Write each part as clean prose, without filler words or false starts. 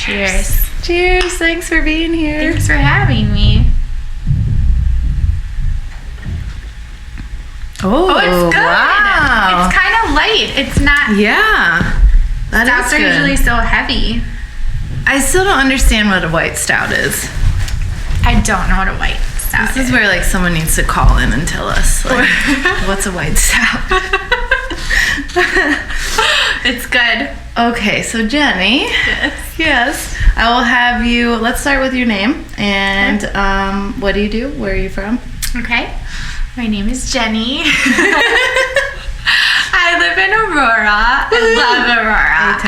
Cheers. Cheers. Thanks for being here. Thanks for having me. Oh, it's good. Wow. It's kind of light. It's not. Yeah. Stouts are usually so heavy. I still don't understand what a white stout is. I don't know what a white stout is. This is where like someone needs to call in and tell us like, what's a white stout. It's good. Okay, so Jenny. Yes. I will have you. Let's start with your name and what do you do? Where are you from? Okay. My name is Jenny. I live in Aurora. I love Aurora.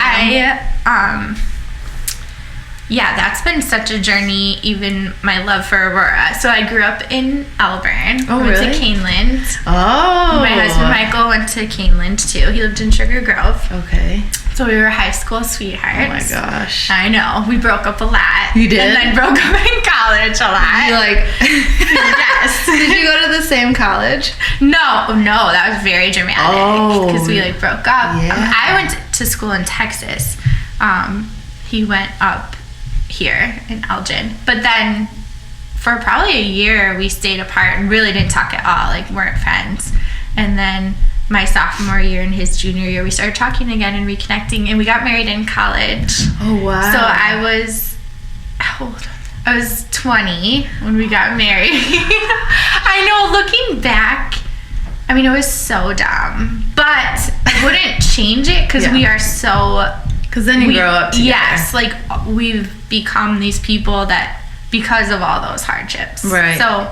Yeah, that's been such a journey, even my love for Aurora. So I grew up in Elburn. Oh, went really? to Caneland. Oh. My husband Michael went to Caneland too. He lived in Sugar Grove. Okay. So we were high school sweethearts. Oh my gosh. I know. We broke up a lot. You did? And then broke up in college a lot. You like Yes. Did you go to the same college? No, that was very dramatic. Oh. Because we like broke up. Yeah. I went to school in Texas. He went up here in Elgin. But then for probably a year we stayed apart and really didn't talk at all. Like weren't friends. And then my sophomore year and his junior year we started talking again and reconnecting, and we got married in college. Oh wow. So I was how old? I was 20 when we got married. I know, looking back, I mean, it was so dumb, but I wouldn't change it because we are so. Because then you grow up together. Yes, like we've become these people that because of all those hardships. Right. So,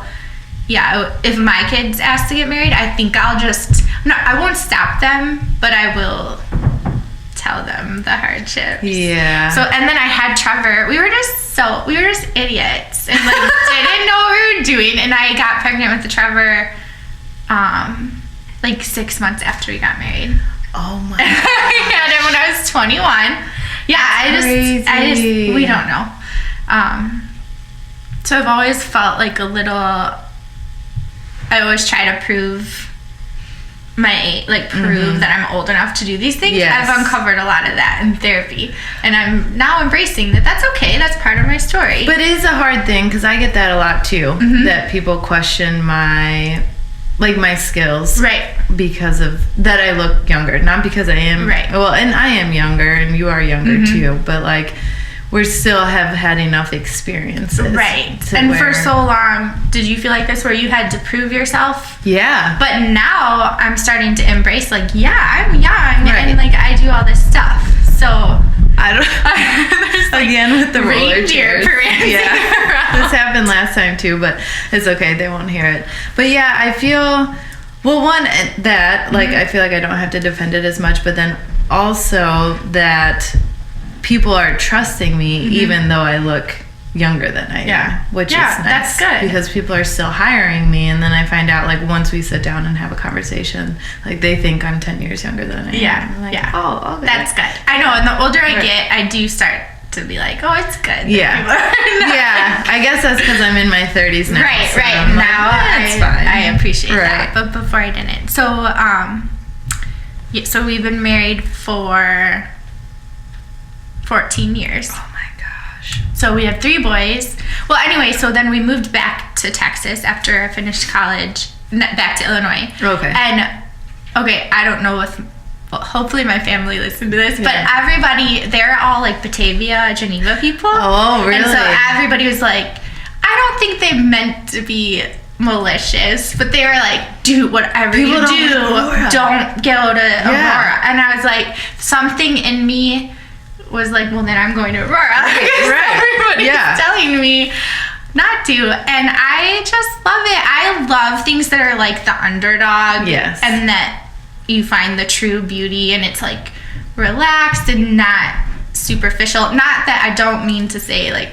yeah, if my kids ask to get married, I think I won't stop them, but I will tell them the hardships. Yeah. So, and then I had Trevor. We were just idiots and like didn't know what we were doing. And I got pregnant with the Trevor, like 6 months after we got married. Oh my. I had him when I was 21. Yeah, I just we don't know. So I've always felt like a little. I always try to prove that I'm old enough to do these things. Yes. I've uncovered a lot of that in therapy, and I'm now embracing that. That's okay. That's part of my story. But it is a hard thing because I get that a lot too. Mm-hmm. That people question my skills, right? Because of that, I look younger, not because I am. Right. Well, and I am younger, and you are younger too. But like, we still have had enough experiences, right? And for so long, did you feel like this where you had to prove yourself? Yeah. But now I'm starting to embrace, like, yeah, I'm young, right. And like I do all this stuff. So I don't. Again with the roller chairs. Yeah. This happened last time too, but it's okay. They won't hear it. But yeah, I feel. Well, one that like I feel like I don't have to defend it as much, but then also that people are trusting me even though I look younger than I am, which is nice. That's good because people are still hiring me, and then I find out like once we sit down and have a conversation, like they think I'm 10 years younger than I am. Yeah, like, oh, okay. That's good. I know, and the older I get, I do start to be like, oh, it's good. Yeah, yeah. I guess that's because I'm in my 30s now. Right, so right. I'm Now that's fine. I appreciate that, but before I didn't. So, so we've been married for 14 years. Oh my gosh. So we have 3 boys. Well, anyway, so then we moved back to Texas after I finished college, back to Illinois. Okay. And, I don't know if, well, hopefully my family listened to this, but everybody, they're all like Batavia, Geneva people. Oh, really? And so everybody was like, I don't think they meant to be malicious, but they were like, do whatever you do, don't go to Aurora. And I was like, something in me was like, well, then I'm going to Aurora. Everybody's telling me not to, and I just love it. I love things that are like the underdog, and that you find the true beauty, and it's like relaxed and not superficial. Not that I don't mean to say like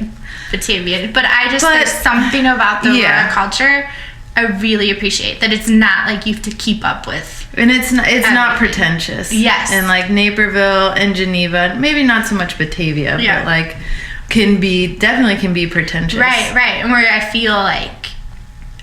Batavian, but there's something about the Aurora culture I really appreciate, that it's not like you have to keep up with. And it's not pretentious. Yes. And like Naperville and Geneva, maybe not so much Batavia, but like definitely can be pretentious. Right. And where I feel like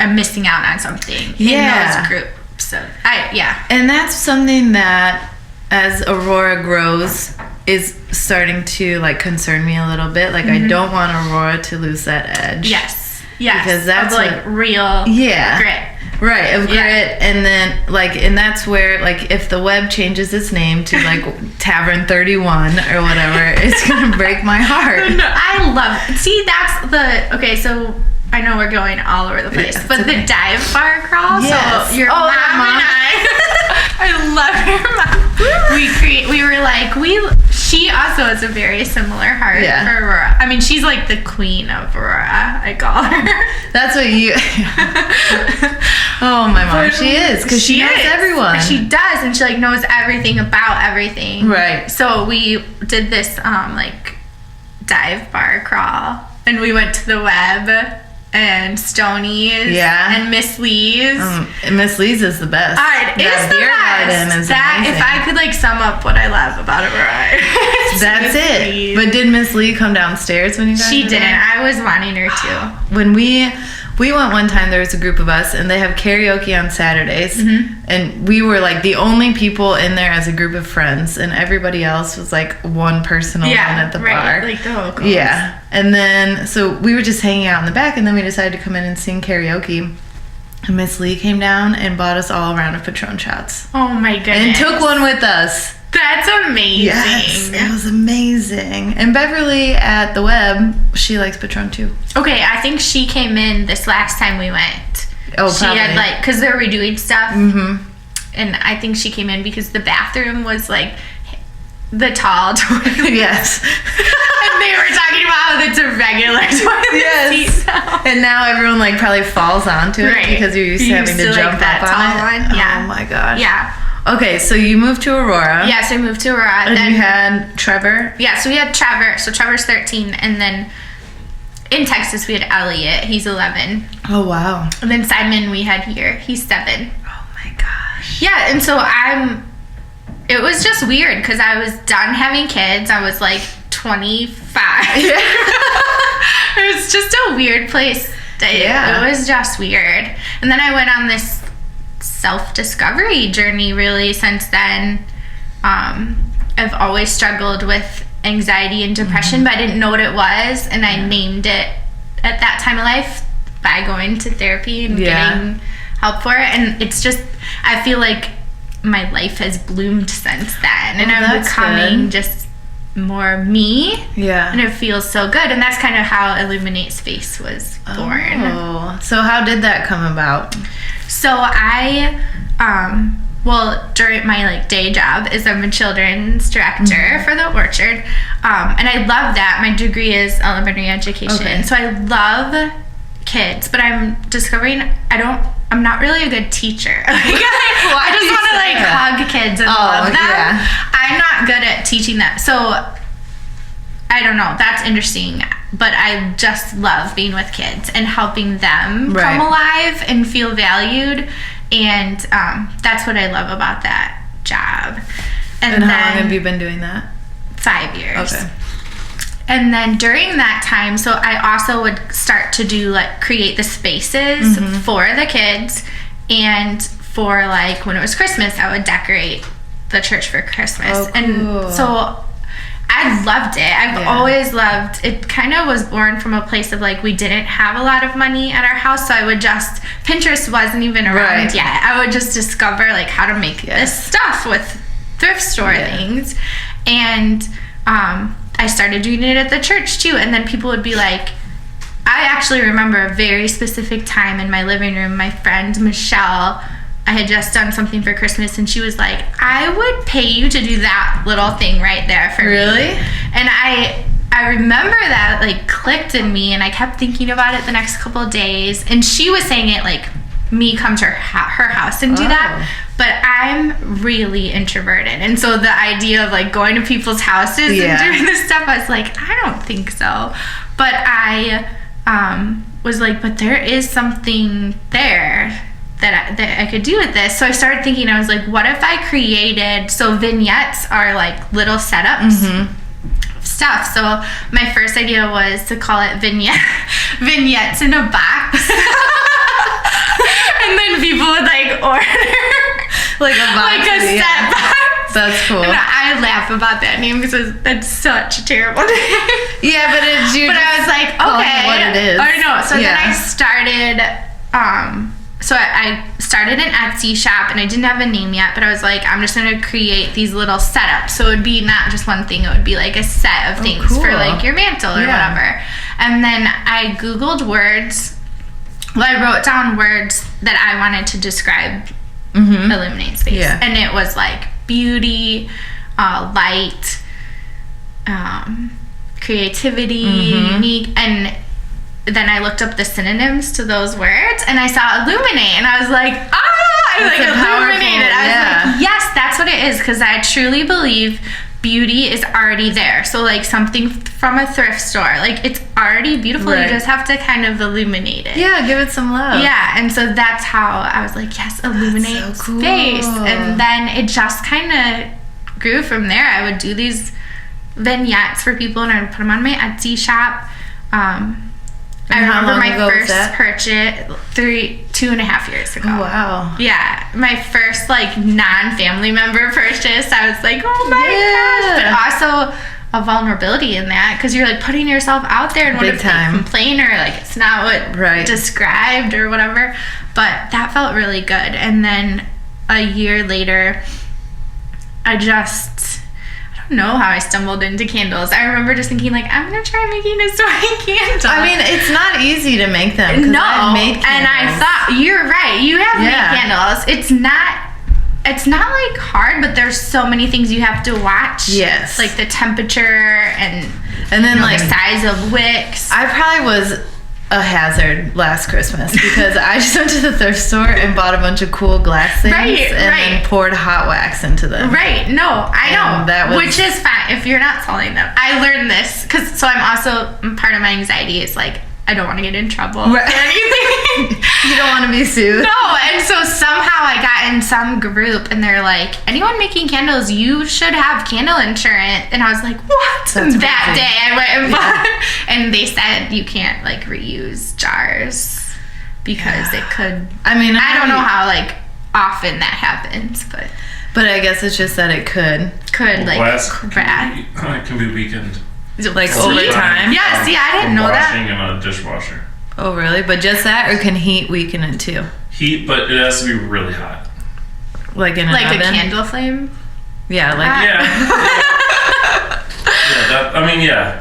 I'm missing out on something in those groups. So And that's something that as Aurora grows, is starting to like concern me a little bit. Like I don't want Aurora to lose that edge. Yes, because that's like real grit. Right, of grit, and then, like, and that's where, like, if the web changes its name to, like, Tavern 31 or whatever, it's gonna break my heart. No, I love it. See, that's the, okay, so I know we're going all over the place, but the dive bar crawl, so your mom and I love your mom. We were like, she also has a very similar heart for Aurora. I mean, she's like the queen of Aurora, I call her. That's what you... Oh, my mom, she is, because she knows everyone. She does, and she like knows everything about everything. Right. So we did this like dive bar crawl, and we went to the web and Stoney's and Miss Lee's. Miss Lee's is the best. It's the best. Is amazing. If I could like sum up what I love about Aurora, that's it. Lee's. But did Miss Lee come downstairs when you guys? She didn't. I was wanting her to. When we went one time, there was a group of us, and they have karaoke on Saturdays, and we were like the only people in there as a group of friends, and everybody else was like one person alone at the bar. Like the locals. Yeah, and then so we were just hanging out in the back, and then we decided to come in and sing karaoke. And Miss Lee came down and bought us all a round of Patron shots. Oh my goodness! And took one with us. That's amazing. Yes, it was amazing. And Beverly at the web, she likes Patron too. Okay, I think she came in this last time we went. Oh, she probably. had like, because they were redoing stuff. And I think she came in because the bathroom was like the tall toilet. Yes. And they were talking about how it's a regular toilet seat now. And now everyone like probably falls onto it because you're used to having to jump that up on it. One. Yeah. Oh my gosh. Yeah. Okay, so you moved to Aurora. Yeah, so we moved to Aurora. And then you had Trevor? Yeah, so we had Trevor. So Trevor's 13. And then in Texas, we had Elliot. He's 11. Oh, wow. And then Simon we had here. He's 7. Oh, my gosh. Yeah, and so it was just weird because I was done having kids. I was like 25. It was just a weird place. It was just weird. And then I went on this self-discovery journey really since then. I've always struggled with anxiety and depression, but I didn't know what it was, and I named it at that time of life by going to therapy and getting help for it. And it's just, I feel like my life has bloomed since then, and I'm becoming just more me. And it feels so good. And that's kind of how Illuminate Space was born. Oh, so how did that come about? So I, during my like day job is I'm a children's director for the Orchard, and I love that. My degree is elementary education, so I love kids, but I'm discovering I'm not really a good teacher. I just want to like hug kids and love them. I'm not good at teaching them, so I don't know. That's interesting. But I just love being with kids and helping them come alive and feel valued. And that's what I love about that job. And how long have you been doing that? 5 years. Okay. And then during that time, so I also would start to do like create the spaces for the kids. And for like when it was Christmas, I would decorate the church for Christmas. Oh, cool. And so I loved it. I've always loved it. Kind of was born from a place of like we didn't have a lot of money at our house, so I would just Pinterest wasn't even around yet. I would just discover like how to make this stuff with thrift store things, and I started doing it at the church too. And then people would be like, I actually remember a very specific time in my living room. My friend Michelle, I had just done something for Christmas, and she was like, I would pay you to do that little thing right there for me. And I remember that like clicked in me, and I kept thinking about it the next couple of days. And she was saying it like me come to her house and do that, but I'm really introverted, and so the idea of like going to people's houses and doing this stuff, I was like, I don't think so. But I was like, but there is something there that I could do with this. So I started thinking, I was like, what if I created, so vignettes are like little setups stuff. So my first idea was to call it vignettes in a box. And then people would like order like a box, like a set box That's cool. And I laugh about that name because that's such a terrible name. Yeah, but it's you. But I was like, okay, what it is. I know. So then I started. So I started an Etsy shop, and I didn't have a name yet. But I was like, I'm just gonna create these little setups. So it would be not just one thing; it would be like a set of things for like your mantle or whatever. And then I Googled words. Well, I wrote down words that I wanted to describe Illuminate Space, and it was like beauty, light, creativity, unique, and then I looked up the synonyms to those words, and I saw illuminate, and I was like, illuminated. I was like, yes, that's what it is, because I truly believe beauty is already there. So like something from a thrift store, like it's already beautiful. You just have to kind of illuminate it. Yeah, give it some love. Yeah, and so that's how I was like, yes, Illuminate Space. And then it just kind of grew from there. I would do these vignettes for people, and I would put them on my Etsy shop. I remember my first purchase 2.5 years ago. Oh, wow. Yeah, my first like non-family member purchase. I was like, oh my gosh. But also a vulnerability in that, because you're like putting yourself out there, and what if they complain or like it's not what described or whatever. But that felt really good. And then a year later, I don't know how I stumbled into candles. I remember just thinking like, I'm gonna try making a soy candle. I mean, it's not easy to make them. No, I've made candles. And I thought, you're right, you have made candles. It's not like hard, but there's so many things you have to watch. Yes. Like the temperature and then like the size of wicks. I probably was a hazard last Christmas because I just went to the thrift store and bought a bunch of cool glass things then poured hot wax into them. Right. No, I know. Which is fine if you're not selling them. I learned this so I'm also, part of my anxiety is like, I don't want to get in trouble or anything. You don't want to be sued. No, and so somehow I got in some group, and they're like, anyone making candles, you should have candle insurance. And I was like, what? That day I went and bought, and they said you can't like reuse jars because it could. I mean, I don't know how like often that happens, but I guess it's just that it could like crack. It can be weakened. Like over time? Yeah, see, I didn't know that. Washing in a dishwasher. Oh, really? But just that, or can heat weaken it too? Heat, but it has to be really hot. Like in an oven? Like a candle flame? Yeah, like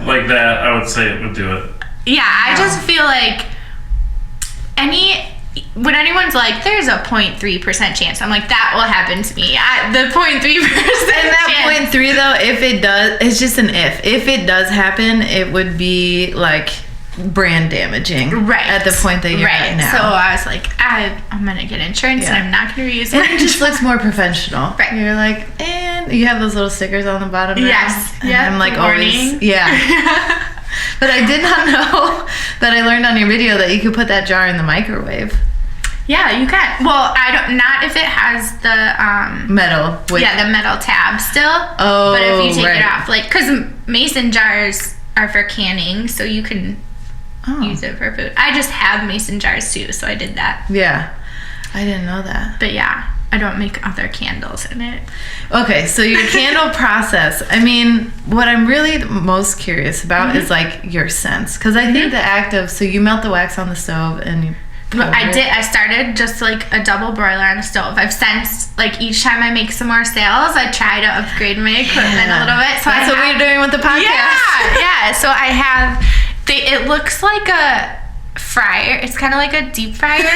like that, I would say it would do it. Yeah, I just feel like when anyone's like, there's a 0.3% chance, I'm like, that will happen to me. The 0.3%. And that 0.3 though, if it does, it's just an if. If it does happen, it would be like brand damaging. Right. At the point that you're at now. So I was like, I'm going to get insurance and I'm not going to reuse it. It just looks more professional. Right. You're like, and you have those little stickers on the bottom. Yes. Yeah. I'm like always. Yeah. But I did not know that I learned on your video that you could put that jar in the microwave. Yeah, you can. Well, I don't. Not if it has the metal. The metal tab still. Oh, but if you take it off, like, because mason jars are for canning, so you can use it for food. I just have mason jars too, so I did that. Yeah, I didn't know that. But yeah, I don't make other candles in it. Okay, so your candle process. I mean, what I'm really most curious about is like your scents, because I think the act of you melt the wax on the stove and you. I started just like a double broiler on the stove. I've since, like, each time I make some more sales, I try to upgrade my equipment a little bit. So that's what we're doing with the podcast. Yeah. So I have, it looks like a fryer. It's kind of like a deep fryer,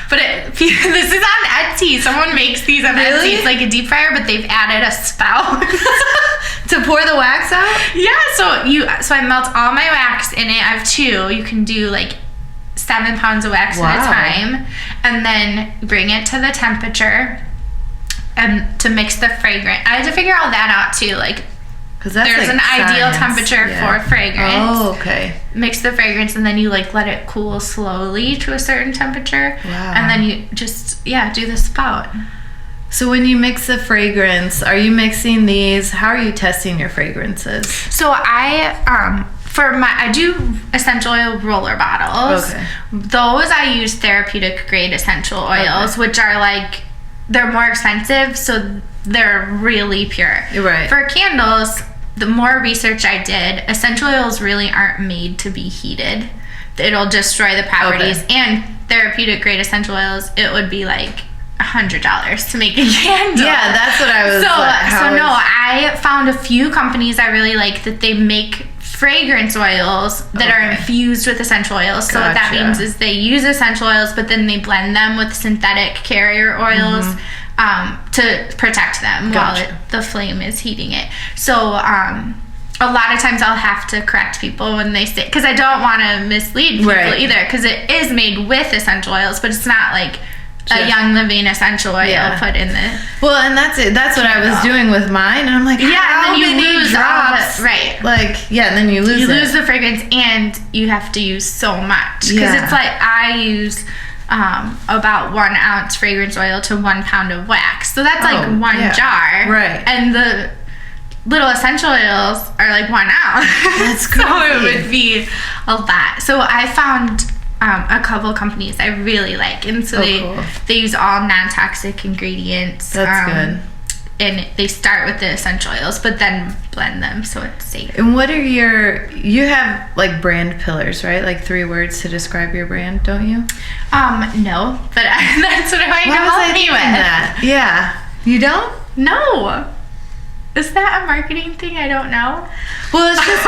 but this is on Etsy. Someone makes these on Etsy. It's like a deep fryer, but they've added a spout to pour the wax out. Yeah. So I melt all my wax in it. I have 2. You can do like 7 pounds of wax at a time, and then bring it to the temperature and to mix the fragrance. I had to figure all that out too, like, because there's an ideal temperature for fragrance. Oh, okay. Mix the fragrance, and then you like let it cool slowly to a certain temperature. Wow. And then you just do the spout. So when you mix the fragrance, are you mixing these? How are you testing your fragrances? So I do essential oil roller bottles. Okay. Those I use therapeutic grade essential oils, which are like, they're more expensive, so they're really pure. Right. For candles, the more research I did, essential oils really aren't made to be heated. It'll destroy the properties. Okay. And therapeutic grade essential oils, it would be like $100 to make a candle. Yeah, that's what I was. I found a few companies I really like that they make fragrance oils that are infused with essential oils. So what that means is they use essential oils, but then they blend them with synthetic carrier oils to protect them while the flame is heating it. So a lot of times I'll have to correct people when they say, because I don't want to mislead people either, because it is made with essential oils, but it's not like a Young Living essential oil put in the. Well, and that's it. That's what I was doing with mine, and I'm like, and then you lose drops, right? Like, and then you lose the fragrance, and you have to use so much because it's like I use about 1 ounce fragrance oil to 1 pound of wax, so that's like 1 jar, right? And the little essential oils are like 1 ounce. That's crazy. So it would be a lot. So I found a couple companies I really like, and so they use all non-toxic ingredients. That's good. And they start with the essential oils, but then blend them so it's safe. And what are you have like brand pillars, right? Like 3 words to describe your brand, don't you? No, but that's what I know. help me with. That? Yeah. You don't? No. Is that a marketing thing? I don't know. Well, it's just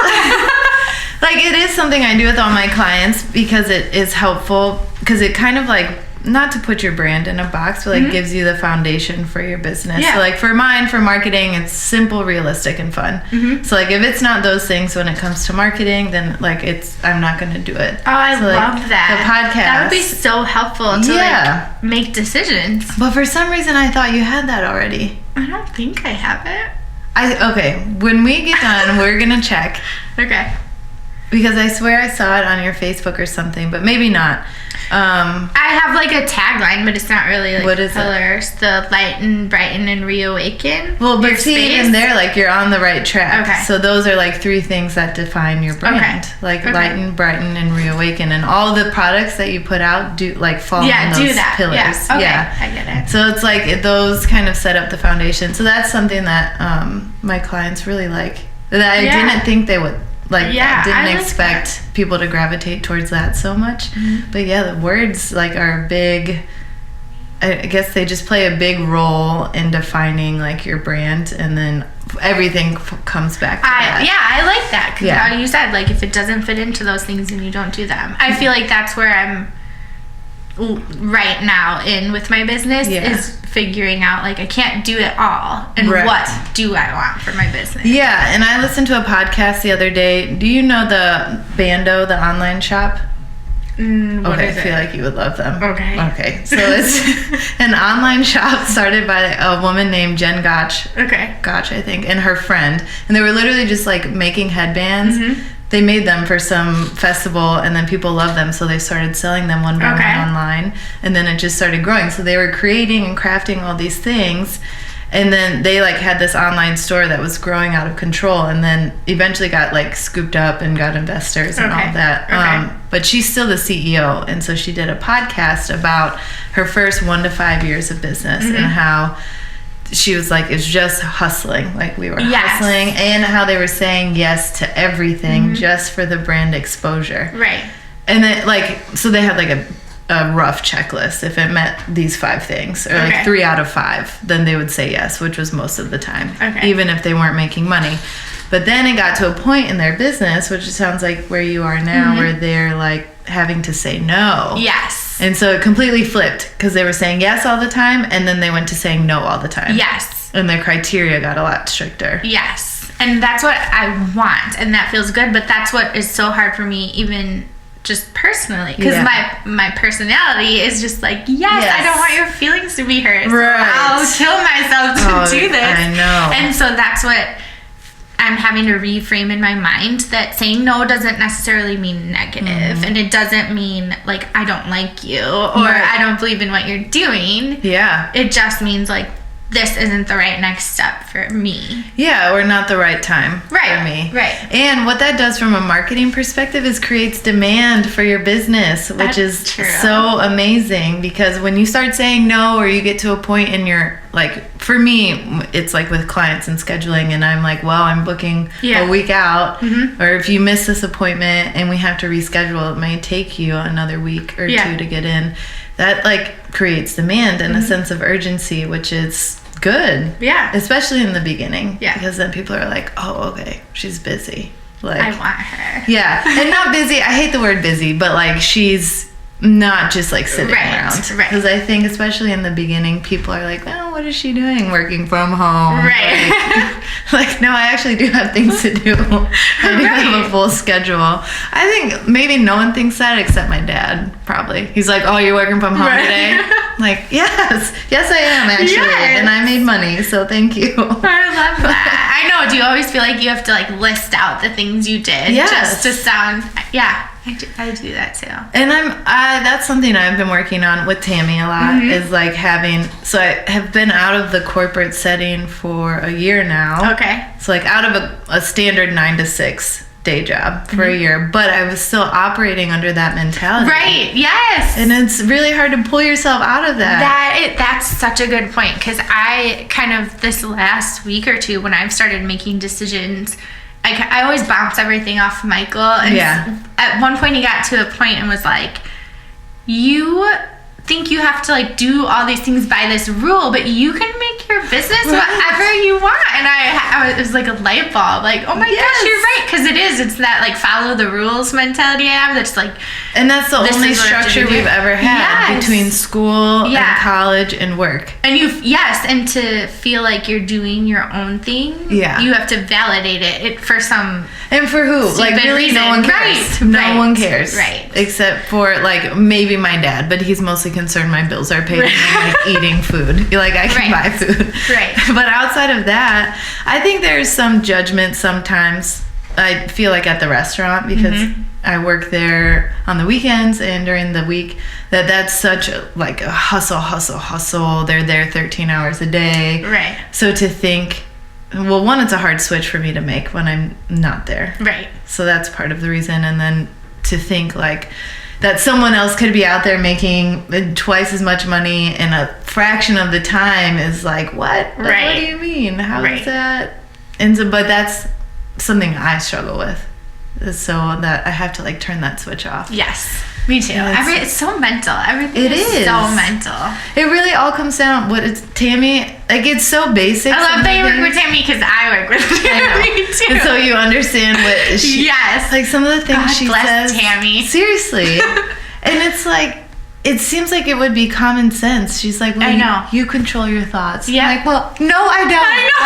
like it is something I do with all my clients because it is helpful, because it kind of like, not to put your brand in a box, but like gives you the foundation for your business. So like for mine, for marketing, it's simple, realistic, and fun. So like if it's not those things when it comes to marketing, then like I'm not going to do it. Oh, I love that. The podcast. That would be so helpful to like make decisions. But for some reason I thought you had that already. I don't think I have it. Okay, when we get done, we're going to check. Okay. Because I swear I saw it on your Facebook or something, but maybe not. I have like a tagline, but it's not really like what is pillars. The lighten, brighten, and reawaken. Well, but see, in there, like you're on the right track. Okay. So those are like 3 things that define your brand. Like lighten, brighten, and reawaken, and all the products that you put out do like fall in those pillars. Yeah. Okay. I get it. So it's like those kind of set up the foundation. So that's something that my clients really like. That I didn't think they would. Like, I didn't expect people to gravitate towards that so much. But the words like are big. I guess they just play a big role in defining like your brand, and then everything comes back to that. I like that, because you said like if it doesn't fit into those things, then you don't do them. I feel like that's where I'm right now in with my business is figuring out like I can't do it all, and what do I want for my business. And I listened to a podcast the other day. Do you know the Bando, the online shop? What is I feel like you would love them. Okay, so it's an online shop started by a woman named Jen Gotch, I think, and her friend, and they were literally just like making headbands. They made them for some festival, and then people loved them, so they started selling them one by one online, and then it just started growing. So they were creating and crafting all these things, and then they like had this online store that was growing out of control, and then eventually got like scooped up and got investors and all that. But she's still the CEO, and so she did a podcast about her first 1 to 5 years of business and how she was like, it's just hustling. Like we were hustling, and how they were saying yes to everything just for the brand exposure. Right. And then like, so they had like a rough checklist. If it met these 5 things, or like 3 out of 5, then they would say yes, which was most of the time, even if they weren't making money. But then it got to a point in their business, which sounds like where you are now, where they're like having to say no. Yes. And so it completely flipped, because they were saying yes all the time, and then they went to saying no all the time. Yes. And their criteria got a lot stricter. Yes. And that's what I want, and that feels good, but that's what is so hard for me, even just personally, because my personality is just like, I don't want your feelings to be hurt. So I'll kill myself to do this. I know. And so that's what I'm having to reframe in my mind, that saying no doesn't necessarily mean negative, and it doesn't mean like I don't like you or I don't believe in what you're doing. It just means like this isn't the right next step for me. Or not the right time for me. And what that does from a marketing perspective is creates demand for your business, which is so amazing, because when you start saying no, or you get to a point in your like for me, it's like with clients and scheduling, and I'm like, well, I'm booking a week out, or if you miss this appointment and we have to reschedule, it may take you another week or two to get in. That like creates demand and a sense of urgency, which is good. Yeah. Especially in the beginning. Yeah. Because then people are like, oh, okay, she's busy. Like, I want her. Yeah. And not busy. I hate the word busy, but like she's not just like sitting around. Right. Because I think especially in the beginning, people are like, oh, what is she doing working from home? Right. Like, no, I actually do have things to do. I do have a full schedule. I think maybe no one thinks that except my dad, probably. He's like, oh, you're working from home today? Like, yes, I am actually. And I made money, so thank you. I love that. I know. Do you always feel like you have to like list out the things you did just to sound, I do that too. And that's something I've been working on with Tammy a lot, is like so I have been out of the corporate setting for a year now. Okay. So like out of a standard 9 to 6 day job for a year, but I was still operating under that mentality. Right, yes. And it's really hard to pull yourself out of that. That's such a good point, because I kind of, this last week or two, when I've started making decisions, I always bounce everything off Michael. And at one point he got to a point and was like, you think you have to like do all these things by this rule, but you can make your business whatever you want. And it was like a light bulb, like, oh my gosh, you're right, because it's that like follow the rules mentality I have, that's like, and that's the only structure we've ever had between school and college and work. And and to feel like you're doing your own thing, you have to validate it for some, and for who, like really reason. No one cares. No one cares, except for like maybe my dad, but he's mostly concerned my bills are paid and I'm like eating food, like I can buy food, but outside of that, I think there's some judgment sometimes. I feel like at the restaurant, because I work there on the weekends and during the week, that's such a hustle. They're there 13 hours a day. Right. So to think, well, one, it's a hard switch for me to make when I'm not there. Right. So that's part of the reason. And then to think like that someone else could be out there making twice as much money in a fraction of the time is like, what? Like, what do you mean? How is that? And so, but that's something I struggle with, so that I have to like turn that switch off. Yes, me too. It's so mental. Everything is so mental. It really all comes down what it's Tammy. Like, it's so basic. I love that you work with Tammy, because I work with Tammy too. And so you understand what she. Like some of the things she says. Tammy. Seriously, and it's like. It seems like it would be common sense. She's like, well, I know. You control your thoughts. Yeah. I'm like, well, no, I don't. I know.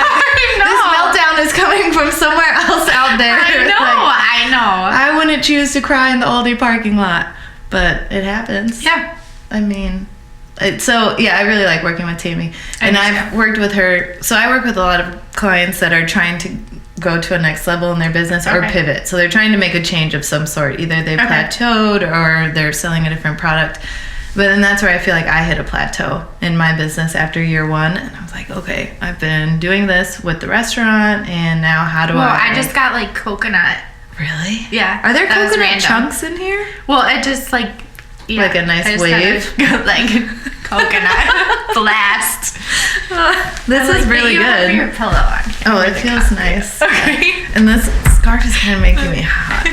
This meltdown is coming from somewhere else out there. I know. I wouldn't choose to cry in the Aldi parking lot, but it happens. Yeah. I mean, I really like working with Tammy. And I've worked with her. So I work with a lot of clients that are trying to go to a next level in their business or pivot. So they're trying to make a change of some sort. Either they've plateaued or they're selling a different product. But then that's where I feel like I hit a plateau in my business after year one. And I was like, okay, I've been doing this with the restaurant, and now how do I just got like coconut. Really? Yeah. Are there coconut chunks in here? Well, it just like... Yeah, like a nice wave? Like coconut blast. This is really good. Have your pillow on. It feels nice. Okay. And this scarf is kind of making me hot.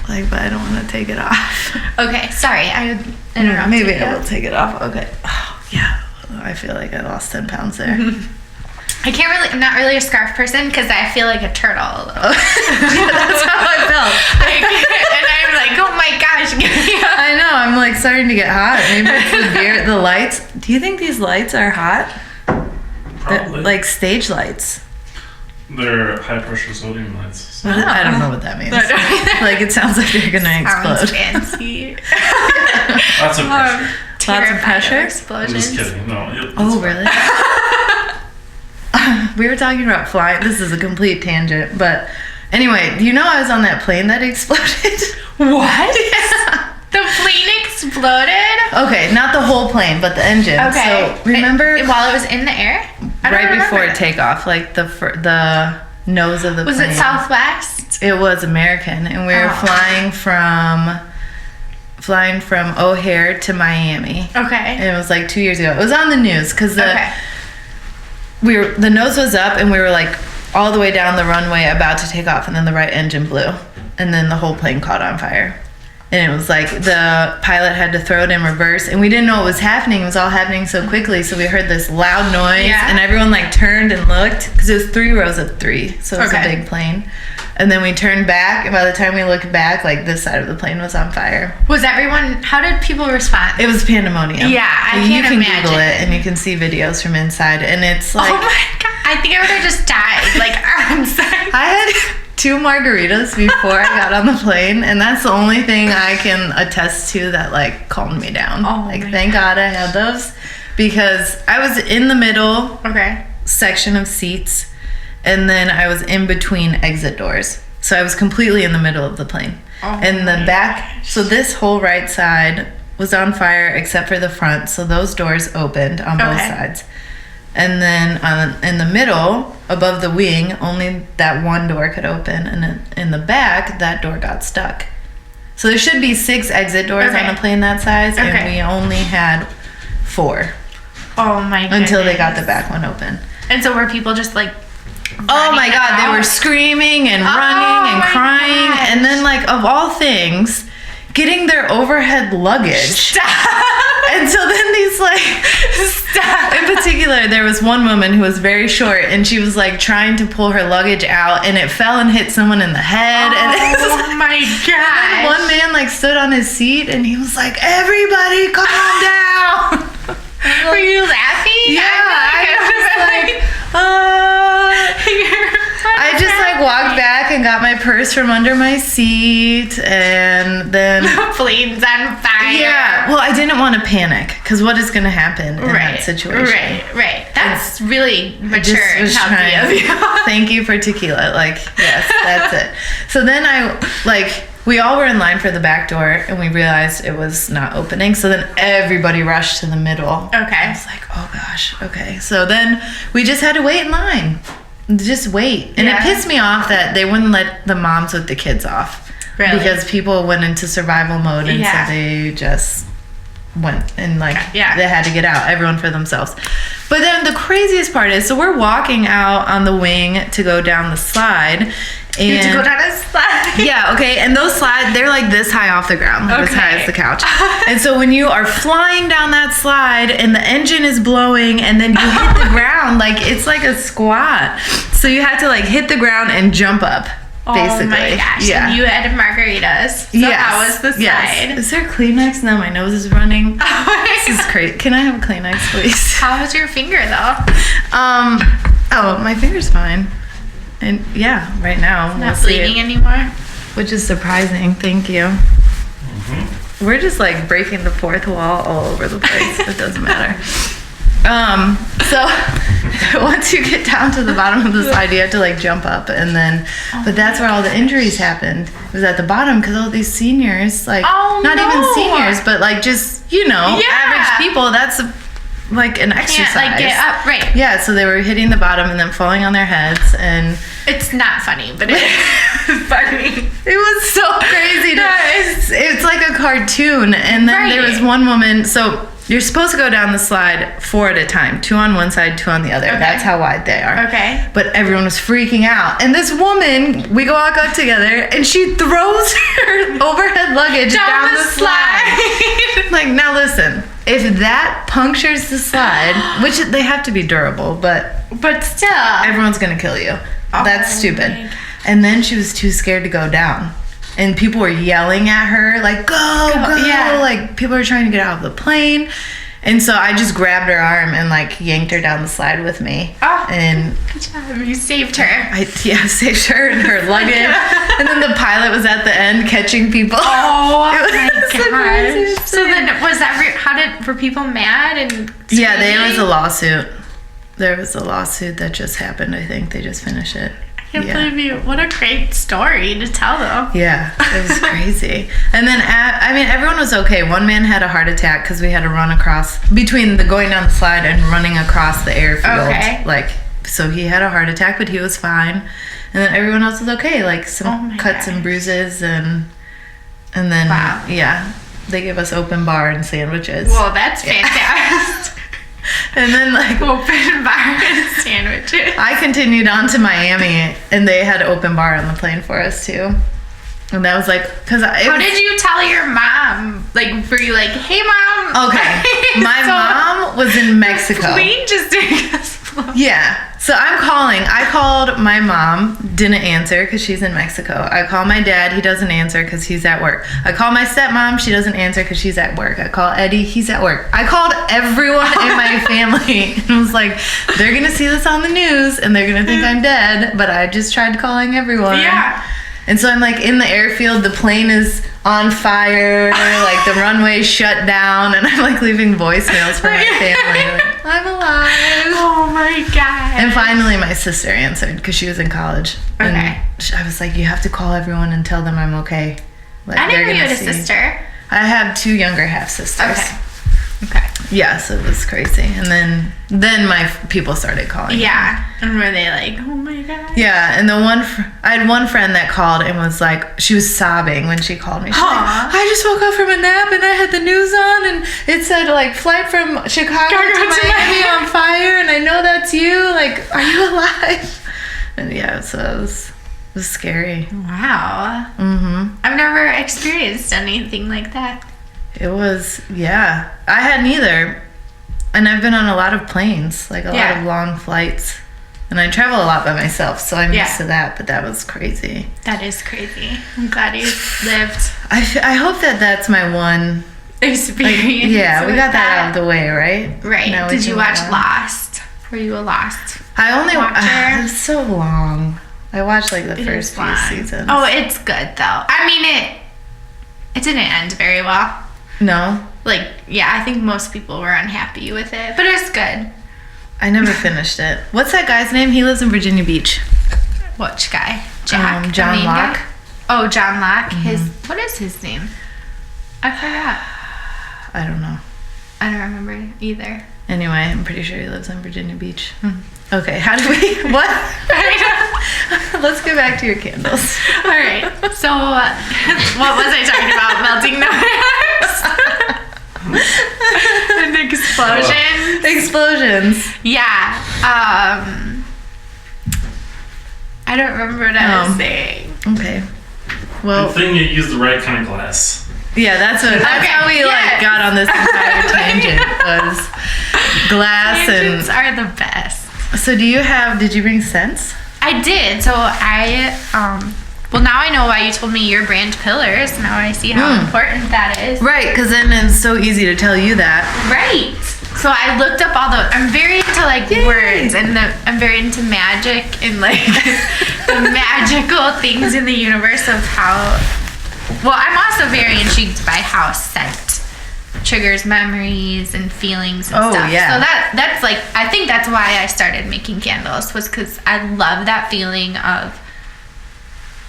Like, but I don't want to take it off. Okay, sorry. I interrupted. Maybe I will take it off. Okay. Oh, yeah. I feel like I lost 10 pounds there. I'm not really a scarf person, because I feel like a turtle. That's how I felt. And I'm like, oh my gosh. I know. I'm like starting to get hot. Maybe it's the beer, the lights. Do you think these lights are hot? Probably. Like stage lights. They're high pressure sodium lights. So. I don't know what that means. Like, it sounds like they're gonna explode. Sounds fancy. Lots of pressure. Lots of pressure? Explosions. I'm just kidding. No. Oh, really? We were talking about flying. This is a complete tangent, but anyway, you know I was on that plane that exploded? What? Yeah. The plane exploded? Okay, not the whole plane, but the engine. Okay. So, remember? While it was in the air? Right before takeoff, like the nose of the plane. Was it Southwest? It was American, and we were flying from O'Hare to Miami. Okay. And it was like 2 years ago. It was on the news, because the nose was up and we were like all the way down the runway about to take off, and then the right engine blew, and then the whole plane caught on fire. And it was like the pilot had to throw it in reverse, and we didn't know what was happening. It was all happening so quickly, so we heard this loud noise, and everyone like turned and looked, because it was 3 rows of 3, so it was a big plane. And then we turned back, and by the time we looked back, like this side of the plane was on fire. Was everyone? How did people respond? It was pandemonium. Yeah, I can't imagine. You can Google it, and you can see videos from inside, and it's like, oh my god! I think I would have just died. Like I'm sorry. I had 2 margaritas before I got on the plane, and that's the only thing I can attest to that like calmed me down. Oh like thank God I had those, because I was in the middle section of seats, and then I was in between exit doors, so I was completely in the middle of the plane. And the back, so this whole right side was on fire except for the front, so those doors opened on both sides. And then in the middle, above the wing, only that one door could open. And in the back, that door got stuck. So there should be 6 exit doors on a plane that size, and we only had 4. Oh my goodness. Until they got the back one open. And so were people just like, oh my god, they were screaming and running and crying. Gosh. And then, like, of all things, getting their overhead luggage. And so then these, like, in particular, there was one woman who was very short, and she was like trying to pull her luggage out, and it fell and hit someone in the head. Oh my god! One man like stood on his seat, and he was like, "Everybody, calm down." Were you laughing? Yeah, I just like walked back and got my purse from under my seat, and then the plane's on fire. Yeah, well, I didn't want to panic, because what is going to happen in that situation? Right. That's really mature and healthy of you. Thank you for tequila. Like, yes, that's it. So then we all were in line for the back door, and we realized it was not opening. So then everybody rushed to the middle. Okay. I was like, oh gosh, okay. So then we just had to wait in line. Just wait. And it pissed me off that they wouldn't let the moms with the kids off. Really? Because people went into survival mode, and so they just went and they had to get out, everyone for themselves. But then the craziest part is, so we're walking out on the wing to go down the slide. And you have to go down a slide. Yeah, okay. And those slides, they're like this high off the ground, like as high as the couch. And so when you are flying down that slide and the engine is blowing, and then you hit the ground, like it's like a squat. So you had to like hit the ground and jump up. Basically. Oh my gosh. Yeah. And you had margaritas. So how was the slide? Yes. Is there Kleenex? Now my nose is running. This is great. Can I have a Kleenex, please? How was your finger though? My finger's fine. And yeah, right now. Not bleeding anymore? Which is surprising. Thank you. Mm-hmm. We're just like breaking the fourth wall all over the place. It doesn't matter. So once you get down to the bottom of the slide, you have to like jump up, and then, but that's where all the injuries happened. It was at the bottom, because all these seniors, like, not even seniors, but like just, average people, that's like an exercise. Can't like get up, right? Yeah, so they were hitting the bottom and then falling on their heads, and it's not funny, but it is funny. It was so crazy. It's like a cartoon, and then there was one woman. So you're supposed to go down the slide 4 at a time, 2 on one side, 2 on the other. Okay. That's how wide they are. Okay. But everyone was freaking out, and this woman, we walk up together, and she throws her overhead luggage down the slide. Like, now listen. If that punctures the slide, which they have to be durable, but still, everyone's gonna kill you. That's stupid. And then she was too scared to go down, and people were yelling at her like, "Go!" Yeah. Like people were trying to get out of the plane, and so I just grabbed her arm and like yanked her down the slide with me. Oh, and good job! You saved her. I saved her and her luggage, and then the pilot was at the end catching people. Oh my gosh! So then, was that? Were people mad and? Screaming? Yeah, there was a lawsuit. There was a lawsuit that just happened. I think they just finished it. I can't believe you. What a great story to tell, though. Yeah, it was crazy. And then, everyone was okay. One man had a heart attack because we had to run across between the going down the slide and running across the airfield. Okay. So he had a heart attack, but he was fine. And then everyone else was okay. Like some cuts and bruises, and then they gave us open bar and sandwiches. Well, that's fantastic. And then like open bar sandwiches. I continued on to Miami, and they had open bar on the plane for us too. And that was like, how did you tell your mom? Like, were you like, hey mom? Okay, my mom was in Mexico. Plane just didn't. Yeah, so I called my mom, didn't answer because she's in Mexico. I call my dad, he doesn't answer because he's at work. I call my stepmom, she doesn't answer because she's at work. I call Eddie, he's at work. I called everyone in my family and I was like, they're gonna see this on the news and they're gonna think I'm dead, but I just tried calling everyone. Yeah. And so I'm like in the airfield, the plane is on fire, like the runway's shut down, and I'm like leaving voicemails for my family. Like, I'm alive. Oh my God. And finally my sister answered because she was in college. Okay. And I was like, you have to call everyone and tell them I'm okay. Like, I never knew you had a sister. I have 2 younger half sisters. Okay. Yeah, so it was crazy. And then my people started calling. Yeah. And were they like, oh my God? Yeah, and I had one friend that called and was like, she was sobbing when she called me. She's like, I just woke up from a nap and I had the news on and it said like flight from Chicago to Miami on fire and I know that's you. Like, are you alive? And yeah, so it was scary. Wow. Mm-hmm. I've never experienced anything like that. It was, yeah. I hadn't either. And I've been on a lot of planes, like a lot of long flights. And I travel a lot by myself, so I'm used to that, but that was crazy. That is crazy. I'm glad you lived. I hope that's my one experience. Like, yeah, we got that out of the way, right? Right. Now Did you watch Lost? Were you a Lost I only watcher? It was so long. I watched like the first few seasons. Oh, it's good though. I mean, it didn't end very well. No? Like, yeah, I think most people were unhappy with it, but it's good. I never finished it. What's that guy's name? He lives in Virginia Beach. Which guy? Jack? John Locke. Oh, John Locke. Mm-hmm. What is his name? I forgot. I don't know. I don't remember either. Anyway, I'm pretty sure he lives in Virginia Beach. Okay, how do we... What? Let's go back to your candles. All right. So, what was I talking about? Melting knives? An explosion. Explosions. Yeah. I don't remember what I was saying. Okay. Well, good thing you used the right kind of glass. Yeah, that's how we like got on this entire tangent was glass. Tangents are the best. So did you bring scents? I did. So well, now I know why you told me your brand pillars. Now I see how important that is. Right, because then it's so easy to tell you that. Right. So I looked up I'm very into like words and I'm very into magic and like the magical things in the universe of how, well, I'm also very intrigued by how scent triggers memories and feelings and stuff. Yeah. So that's like, I think that's why I started making candles, was because I love that feeling of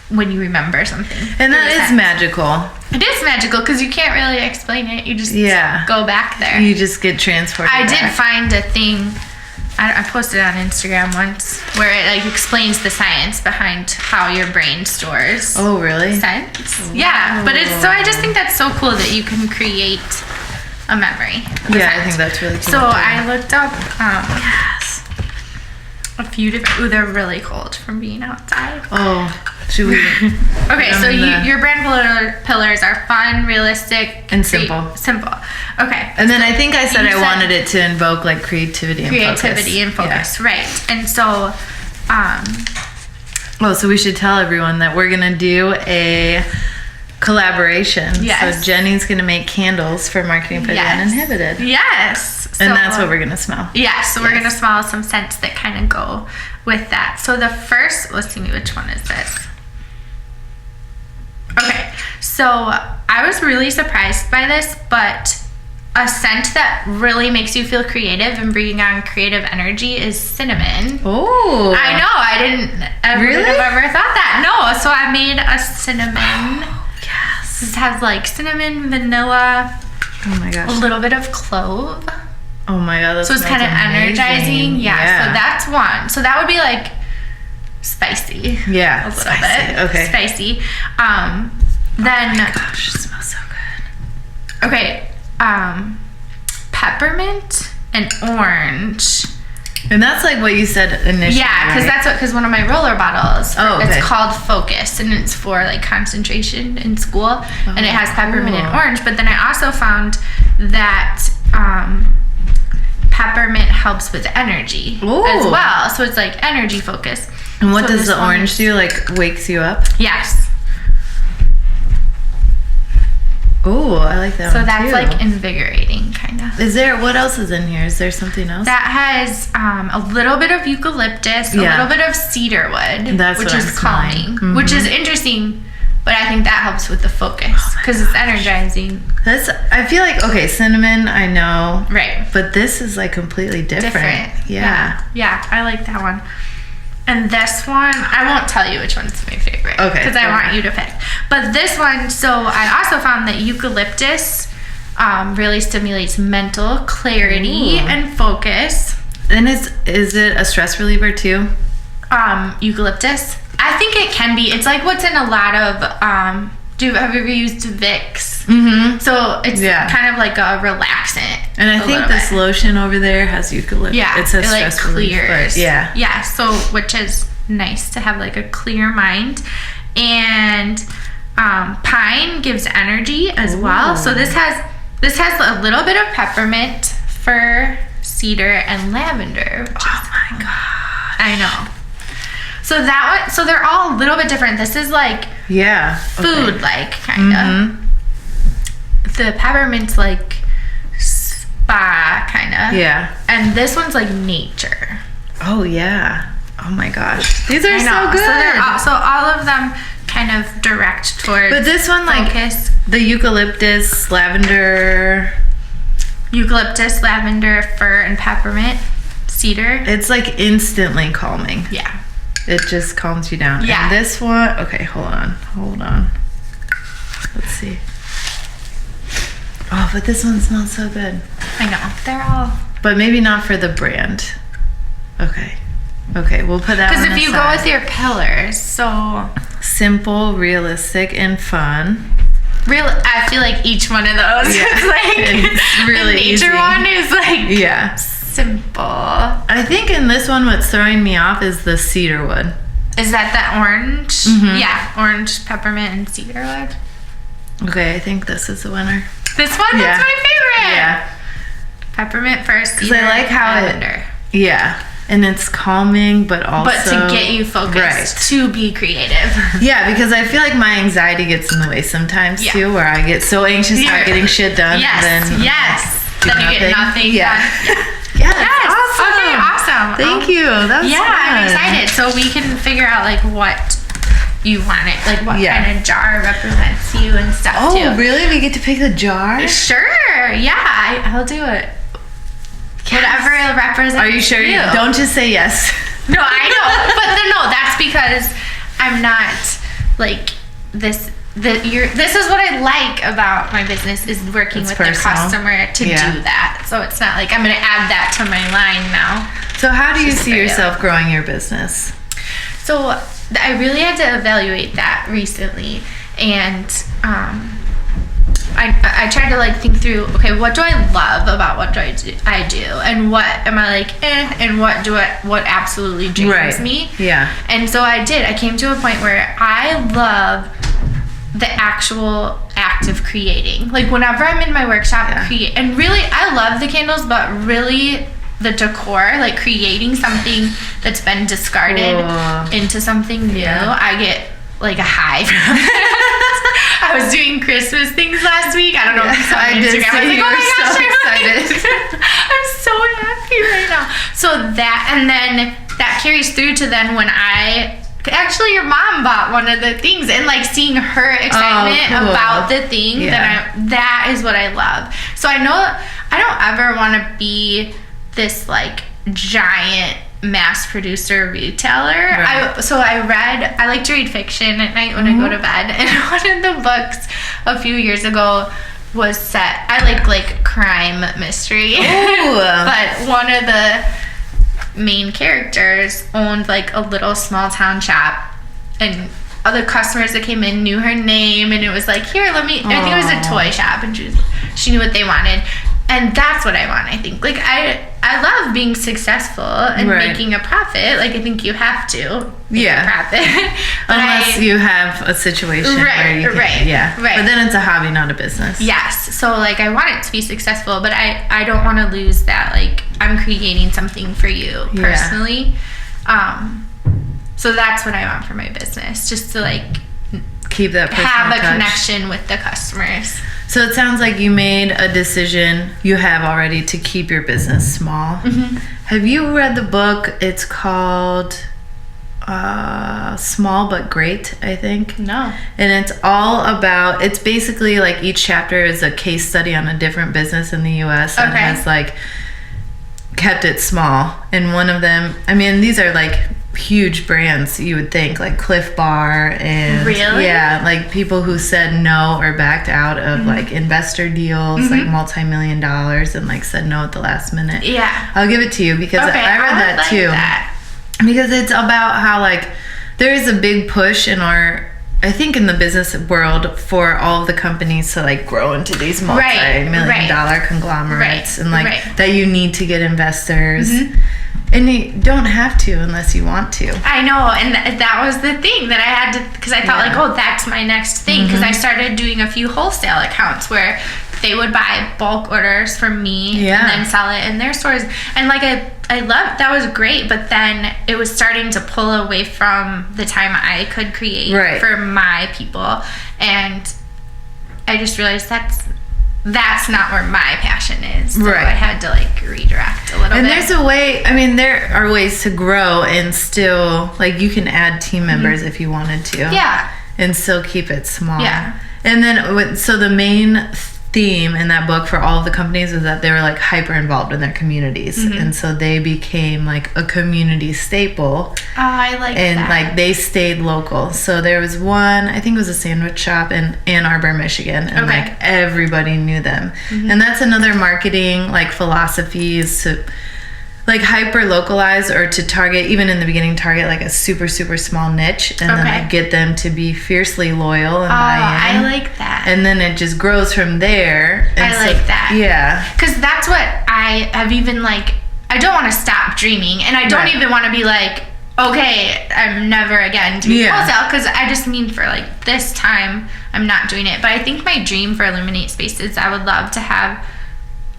when you remember something. And that is magical. It is magical because you can't really explain it. You just go back there. You just get transported I back. did find a thing, I posted on Instagram once, where it like explains the science behind how your brain stores scents. Yeah, but I just think that's so cool that you can create a memory. I think that's really cool. So I looked up a few different. Ooh, they're really cold from being outside. Oh, should we? Okay, so your brand pillars are fun, realistic, and simple. Simple. Okay. And then I think I said I wanted it to invoke like creativity and focus. Right. And so, so we should tell everyone that we're gonna do a collaboration. Yes. So Jenny's gonna make candles for marketing for the Uninhibited. Yes. And that's what we're gonna smell. Yeah. So we're gonna smell some scents that kind of go with that. So the first, let's see, which one is this? Okay. So I was really surprised by this, but a scent that really makes you feel creative and bringing on creative energy is cinnamon. Oh. I know. I wouldn't have ever thought that. No. So I made a cinnamon. Yes. This has like cinnamon, vanilla. Oh my gosh. A little bit of clove. Oh my god. So it's kind of energizing. Yeah. So that's one. So that would be like spicy. Yeah. A little bit. Okay. Spicy. Then. Oh my gosh, it smells so good. Okay. Peppermint and orange. And that's like what you said initially. Yeah, because right? because one of my roller bottles, okay. it's called Focus, and it's for like concentration in school, and it has peppermint and orange. But then I also found that peppermint helps with energy as well, so it's like energy focus. And what does the orange do? Like wakes you up? Yes. Oh, I like that one too. So that's like invigorating, kind of. What else is in here? Is there something else? That has a little bit of eucalyptus, a little bit of cedar wood, which is calming, which is interesting, but I think that helps with the focus because it's energizing. I feel like, okay, cinnamon, I know. Right. But this is like completely different. Yeah. Yeah, I like that one. And this one, I won't tell you which one's my favorite. Okay. Because I want you to pick. But this one, so I also found that eucalyptus really stimulates mental clarity and focus. And is it a stress reliever too? Eucalyptus? I think it can be. It's like what's in a lot of, have you ever used Vicks? Mm-hmm. So it's kind of like a relaxant. And I think this lotion over there has eucalyptus. Yeah, it says it like stress relief, clears. Yeah, so which is nice to have like a clear mind. And pine gives energy as well. So this has a little bit of peppermint, fir, cedar, and lavender. My god, I know. So that one, so they're all a little bit different. This is like food, like kind of. The peppermint's like spa kind of. Yeah. And this one's like nature. Oh yeah. Oh my gosh. These are so good. So all of them kind of direct towards. But this one focus. like the eucalyptus, lavender, fir, and peppermint, cedar. It's like instantly calming. Yeah. It just calms you down. Yeah. And this one, okay, hold on. Let's see. Oh, but this one smells so good. I know. They're all. But maybe not for the brand. Okay, we'll put that one aside. Because if you go with your pillars, so. Simple, realistic, and fun. I feel like each one of those is like. It's really the nature easy. one is like. Yeah. Simple. I think in this one what's throwing me off is the cedar wood. Is that the orange? Mm-hmm. Yeah, orange, peppermint, and cedar wood. Okay, I think this is the winner. This one? That's my favorite. Yeah. Peppermint first, cedar, I like how lavender. And it's calming, but also... But to get you focused, to be creative. Yeah, because I feel like my anxiety gets in the way sometimes, too, where I get so anxious about getting shit done. Yes, then you get nothing done. Yeah, that's awesome. Okay, awesome. Thank you. That was fun. I'm excited. So we can figure out like what you want it, like what kind of jar represents you and stuff too. Oh, really? We get to pick the jar? Sure. Yeah, I'll do it. Yes. Whatever represents. Are you sure? You. Don't just say yes. No, I know, but no, that's because I'm not like this. This is what I like about my business is working with the customer to do that. So it's not like I'm going to add that to my line now. So how do you see yourself growing your business? So I really had to evaluate that recently, and I tried to like think through. Okay, what do I love about what I do, and what am I like, and what absolutely drains me. Yeah. And so I came to a point where I love the actual act of creating. Like whenever I'm in my workshop, and really I love the candles, but really the decor, like creating something that's been discarded into something new, I get like a high from it. I was doing Christmas things last week. I don't know if you saw on Instagram. I was like, oh my gosh, so excited. I'm so happy right now. So that, and then that carries through to then when actually your mom bought one of the things, and like seeing her excitement about the thing, that is what I love. So I know I don't ever want to be this like giant mass producer retailer. I like to read fiction at night when I go to bed, and one of the books a few years ago was set. I like crime mystery. But one of the main characters owned like a little small town shop, and other customers that came in knew her name, and it was like, here, I think it was a toy shop, and she knew what they wanted. And that's what I want, I think. Like, I love being successful and making a profit. Like, I think you have to make a profit. Unless you have a situation where you can, But then it's a hobby, not a business. Yes. So, like, I want it to be successful, but I don't want to lose that. Like, I'm creating something for you personally. So that's what I want for my business. Just to, like, keep that personal have a touch. connection with the customers. So it sounds like you made a decision, you have already, to keep your business small. Mm-hmm. Have you read the book? It's called Small But Great, I think. No. And it's all about, it's basically like each chapter is a case study on a different business in the U.S. and has like kept it small. And one of them, I mean, these are like huge brands, you would think, like Cliff Bar and like people who said no or backed out of like investor deals, like multi-million dollars, and like said no at the last minute. I'll give it to you because I read that too. Because it's about how like there is a big push in our, I think, in the business world for all of the companies to like grow into these multi-million dollar conglomerates and like that you need to get investors. And you don't have to unless you want to. I know, and that was the thing that I had to, because I thought like, oh, that's my next thing, because I started doing a few wholesale accounts where they would buy bulk orders from me and then sell it in their stores. And like I loved, that was great, but then it was starting to pull away from the time I could create for my people. And I just realized that's not where my passion is. So I had to like redirect a little bit. And there's a way, I mean, there are ways to grow and still, like, you can add team members if you wanted to. And still keep it small. And then, so the main theme in that book for all of the companies is that they were like hyper involved in their communities. And so they became like a community staple. I like that. And like they stayed local. So there was one, I think it was a sandwich shop in Ann Arbor, Michigan, and like everybody knew them. And that's another marketing like philosophy, is to like hyper localize, or to target, even in the beginning, target like a super small niche, and then like get them to be fiercely loyal and buy in. I like that. And then it just grows from there. And I like that. Yeah. Because that's what I have even like, I don't want to stop dreaming, and I don't even want to be like, okay, I'm never again doing wholesale, because I just mean for like this time, I'm not doing it. But I think my dream for Illuminate Space is I would love to have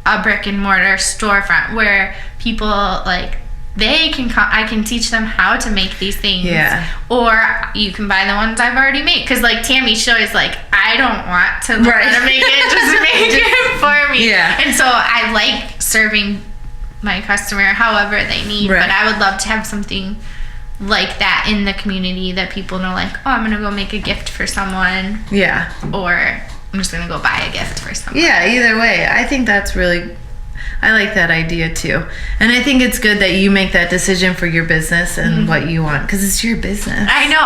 a brick and mortar storefront where people like, they can come, I can teach them how to make these things, or you can buy the ones I've already made, because like Tammy, she always like, I don't want to learn how to make it, just make it for me. And so I like serving my customer however they need, but I would love to have something like that in the community that people know, like, oh, I'm gonna go make a gift for someone, or I'm just gonna go buy a gift for someone. Either way, I think that's really, I like that idea too. And I think it's good that you make that decision for your business and what you want, because it's your business. I know.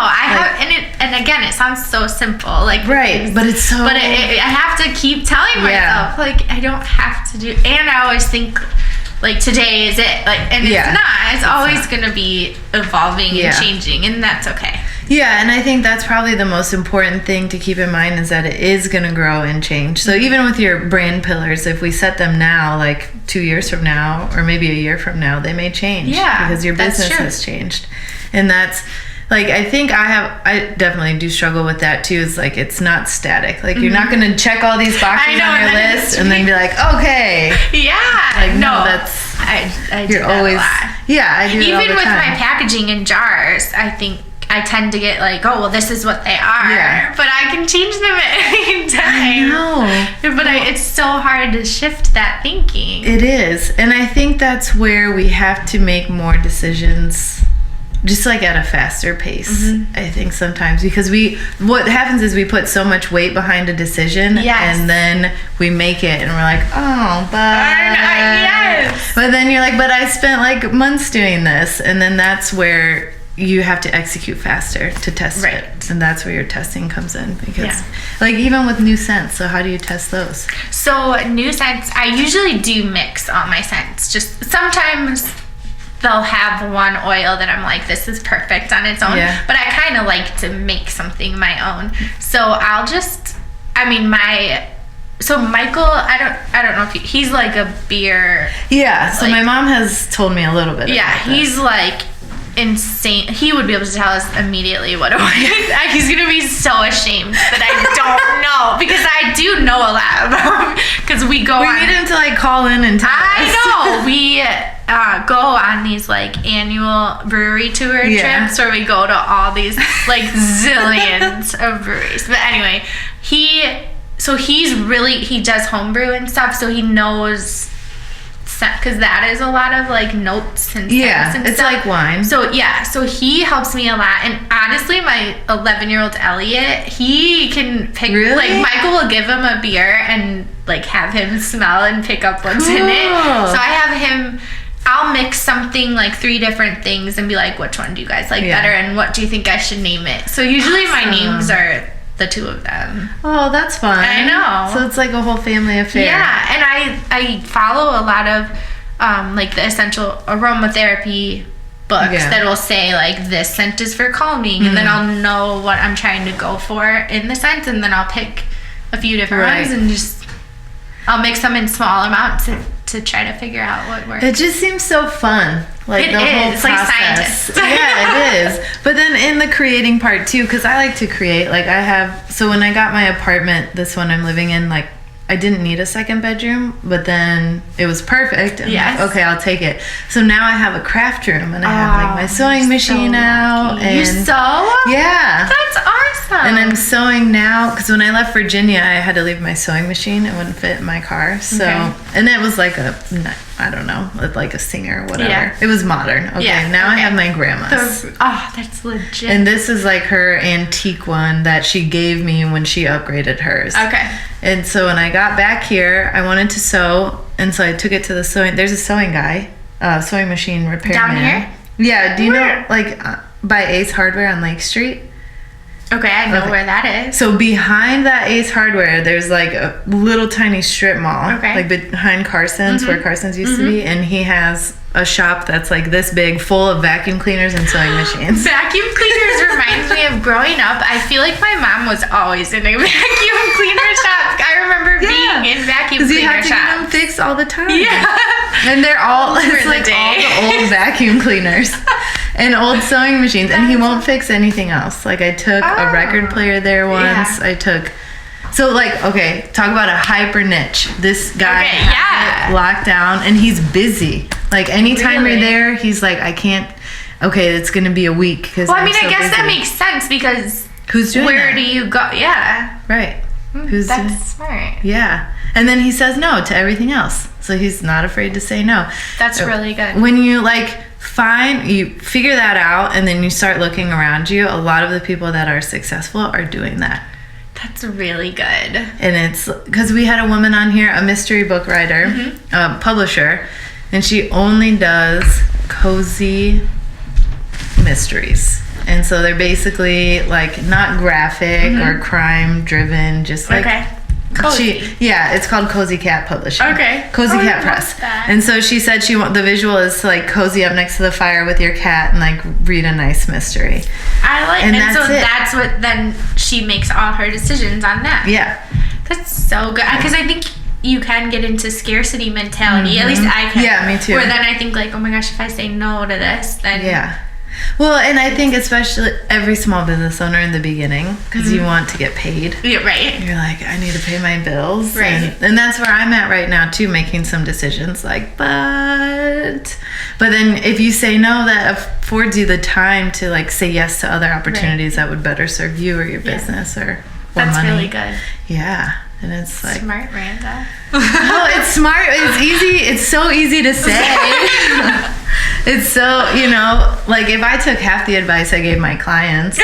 And again, it sounds so simple, like but it's so. But I have to keep telling myself, like, I don't have to do. And I always think, like, today is it, like, and it's not. It's always gonna be evolving and changing, and that's okay. And I think that's probably the most important thing to keep in mind, is that it is going to grow and change. So even with your brand pillars, if we set them now, like 2 years from now, or maybe a year from now, they may change. Because your business has changed. And that's, like, I think I definitely do struggle with that too. Is like, it's not static. Like, you're not going to check all these boxes on your list and then be like, okay. Like, no, that's, I do that always, a lot. I do it even all the with time. my packaging in jars, I think I tend to get like, oh, well, this is what they are, but I can change them at any time. I know. But it's so hard to shift that thinking. It is. And I think that's where we have to make more decisions, just like at a faster pace, I think sometimes. Because what happens is we put so much weight behind a decision, and then we make it and we're like, oh, but... But then you're like, but I spent like months doing this. And then that's where you have to execute faster to test it, and that's where your testing comes in, because like even with new scents, so how do you test those? So new scents, I usually do mix all my scents. Just sometimes they'll have one oil that I'm like, this is perfect on its own, but I kind of like to make something my own. So I'll just, I mean, my so Michael, I don't know if he's like a beer. Yeah. So like, my mom has told me a little bit. Yeah, about he's this. like insane. He would be able to tell us immediately what it was. He's gonna be so ashamed that I don't know, because I do know a lot about him, because we need him to like call in and tell us. I know. We go on these like annual brewery tour trips where we go to all these like zillions of breweries. But anyway, he does homebrew and stuff, so he knows, because that is a lot of like notes and scents and it's stuff. like wine. So so he helps me a lot. And honestly, my 11-year-old Elliot, he can pick. Really? Like Michael will give him a beer and like have him smell and pick up what's in it. So I have him. I'll mix something like 3 different things and be like, which one do you guys like better, and what do you think I should name it? So usually my names are the 2 of them. Oh, that's fun. I know. So it's like a whole family affair. Yeah, and I follow a lot of like the essential aromatherapy books that will say like this scent is for calming, and then I'll know what I'm trying to go for in the scent, and then I'll pick a few different ones and just I'll mix them in small amounts to try to figure out what works. It just seems so fun. Like it the whole is. process. Like scientists. Yeah, it is. But then in the creating part too, because I like to create. Like so when I got my apartment, this one I'm living in, like I didn't need a second bedroom, but then it was perfect. And like, okay, I'll take it. So now I have a craft room, and I have like my sewing machine out. And you sew? Yeah. That's awesome. And I'm sewing now, because when I left Virginia, I had to leave my sewing machine. It wouldn't fit in my car. So, and it was like I don't know, like a Singer or whatever. Yeah. It was modern. Okay, now I have my grandma's. That's legit. And this is like her antique one that she gave me when she upgraded hers. Okay. And so when I got back here, I wanted to sew, and so I took it to the there's a sewing guy, sewing machine repairman. Down here? Yeah, do you know, like by Ace Hardware on Lake Street? Okay, I know where that is. So behind that Ace Hardware, there's like a little tiny strip mall. Okay. Like behind Carson's, where Carson's used to be. And he has a shop that's like this big, full of vacuum cleaners and sewing machines. Vacuum cleaners reminds me of growing up. I feel like my mom was always in a vacuum cleaner shop. I remember being in vacuum cleaner shops. Because you have to get them fixed all the time. Yeah. And they're all, it's like all the old vacuum cleaners. And old sewing machines, and he won't fix anything else. Like I took a record player there once. I took, so like, okay, talk about a hyper niche. This guy has it locked down, and he's busy. Like anytime you're there, he's like, I can't. Okay, it's gonna be a week because. Well, I mean, I guess that makes sense because who's doing where that? do you go? Yeah, right. That's smart. Yeah, and then he says no to everything else, so he's not afraid to say no. That's really good. When you like. You figure that out, and then you start looking around you. A lot of the people that are successful are doing that. That's really good. And it's because we had a woman on here, a mystery book writer, publisher, and she only does cozy mysteries. And so they're basically like not graphic or crime driven, just like Cozy. It's called Cozy Cat Publishing. Okay. Cozy Cat Press. And so she said the visual is to like cozy up next to the fire with your cat and like read a nice mystery. I like, and that's what then she makes all her decisions on that. Yeah. That's so good, because I think you can get into scarcity mentality. At least I can. Yeah, me too. Where then I think like, oh my gosh, if I say no to this, then Well, and I think especially every small business owner in the beginning, because you want to get paid. Yeah, right. You're like, I need to pay my bills. Right. And that's where I'm at right now, too, making some decisions like, but then if you say no, that affords you the time to like say yes to other opportunities that would better serve you or your business or that's money. Really good. Yeah. And it's like smart, Miranda. No, it's smart. It's easy. It's so easy to say. It's so, like if I took half the advice I gave my clients,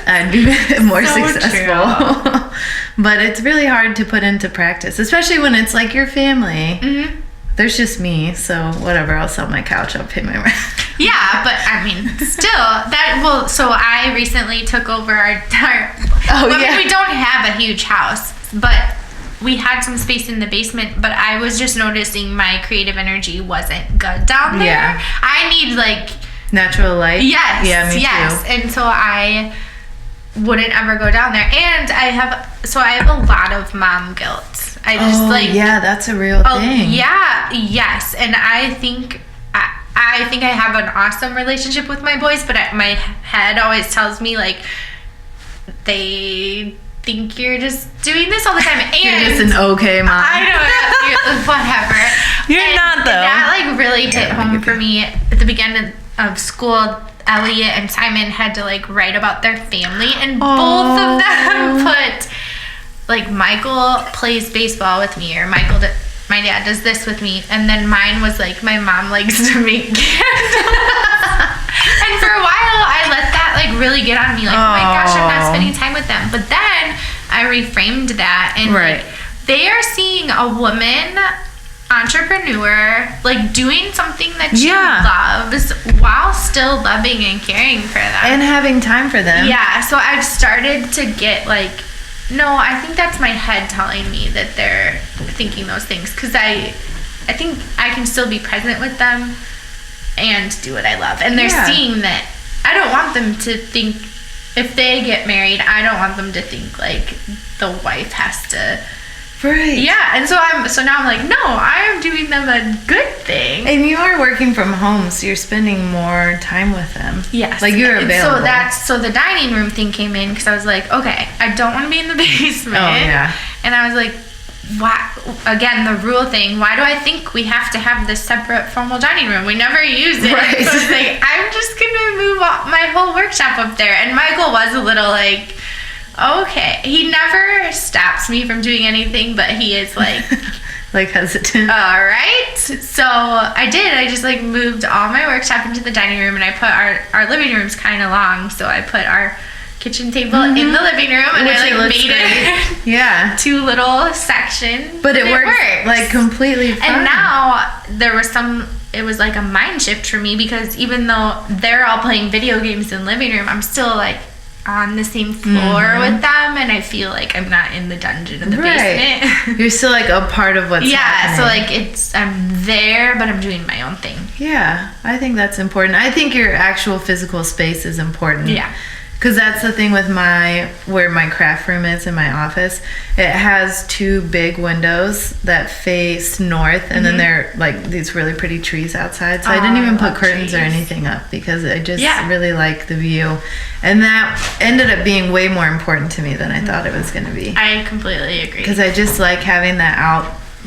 I'd be more successful. But it's really hard to put into practice, especially when it's like your family. Mm-hmm. There's just me, so whatever. I'll sell my couch. I'll pay my rent. Yeah, but I mean, still So I recently took over our. We don't have a huge house, but we had some space in the basement, but I was just noticing my creative energy wasn't good down there. Yeah. I need like natural light. Yes. Yeah, me too. And so I wouldn't ever go down there. And I have a lot of mom guilt. I just yeah, that's a real thing. Yeah, yes. And I think I have an awesome relationship with my boys, but my head always tells me like they think you're just doing this all the time. And you're just an okay mom. I know, whatever. You're not though. That like really hit home for me at the beginning of school. Elliot and Simon had to like write about their family, and both of them put like Michael plays baseball with me, or my dad does this with me, and then mine was like my mom likes to make candles. And for a while I let that like really get on me, like oh my gosh, I'm not spending time with them. But then I reframed that, and like, they are seeing a woman entrepreneur like doing something that she loves while still loving and caring for them and having time for them. So I've started to get like, no, I think that's my head telling me that they're thinking those things, because I think I can still be present with them and do what I love, and they're seeing that. I don't want them to think, if they get married, I don't want them to think like the wife has to. Right. Yeah, and so now I'm like, no, I am doing them a good thing. And you are working from home, so you're spending more time with them. Yes. Like you're available. So the dining room thing came in, because I was like, okay, I don't want to be in the basement. Oh yeah. And I was like, why? Again, the rule thing. Why do I think we have to have this separate formal dining room? We never use it. Right. So I was like, I'm just gonna move my whole workshop up there. And Michael was a little like, okay. He never stops me from doing anything, but he is like like hesitant. All right. So I did. I just like moved all my workshop into the dining room, and I put our living room's kind of long, so I put our kitchen table in the living room, and I like made it two little sections. But it works like completely fine. And now it was like a mind shift for me, because even though they're all playing video games in the living room, I'm still like on the same floor with them, and I feel like I'm not in the dungeon of the basement. You're still like a part of what's happening. So like I'm there, but I'm doing my own thing. Yeah, I think that's important. I think your actual physical space is important. Yeah. Because that's the thing with where my craft room is in my office. It has two big windows that face north, and then there are like these really pretty trees outside. So I didn't even put curtains or anything up, because I just really like the view. And that ended up being way more important to me than I thought it was going to be. I completely agree. Because I just like having that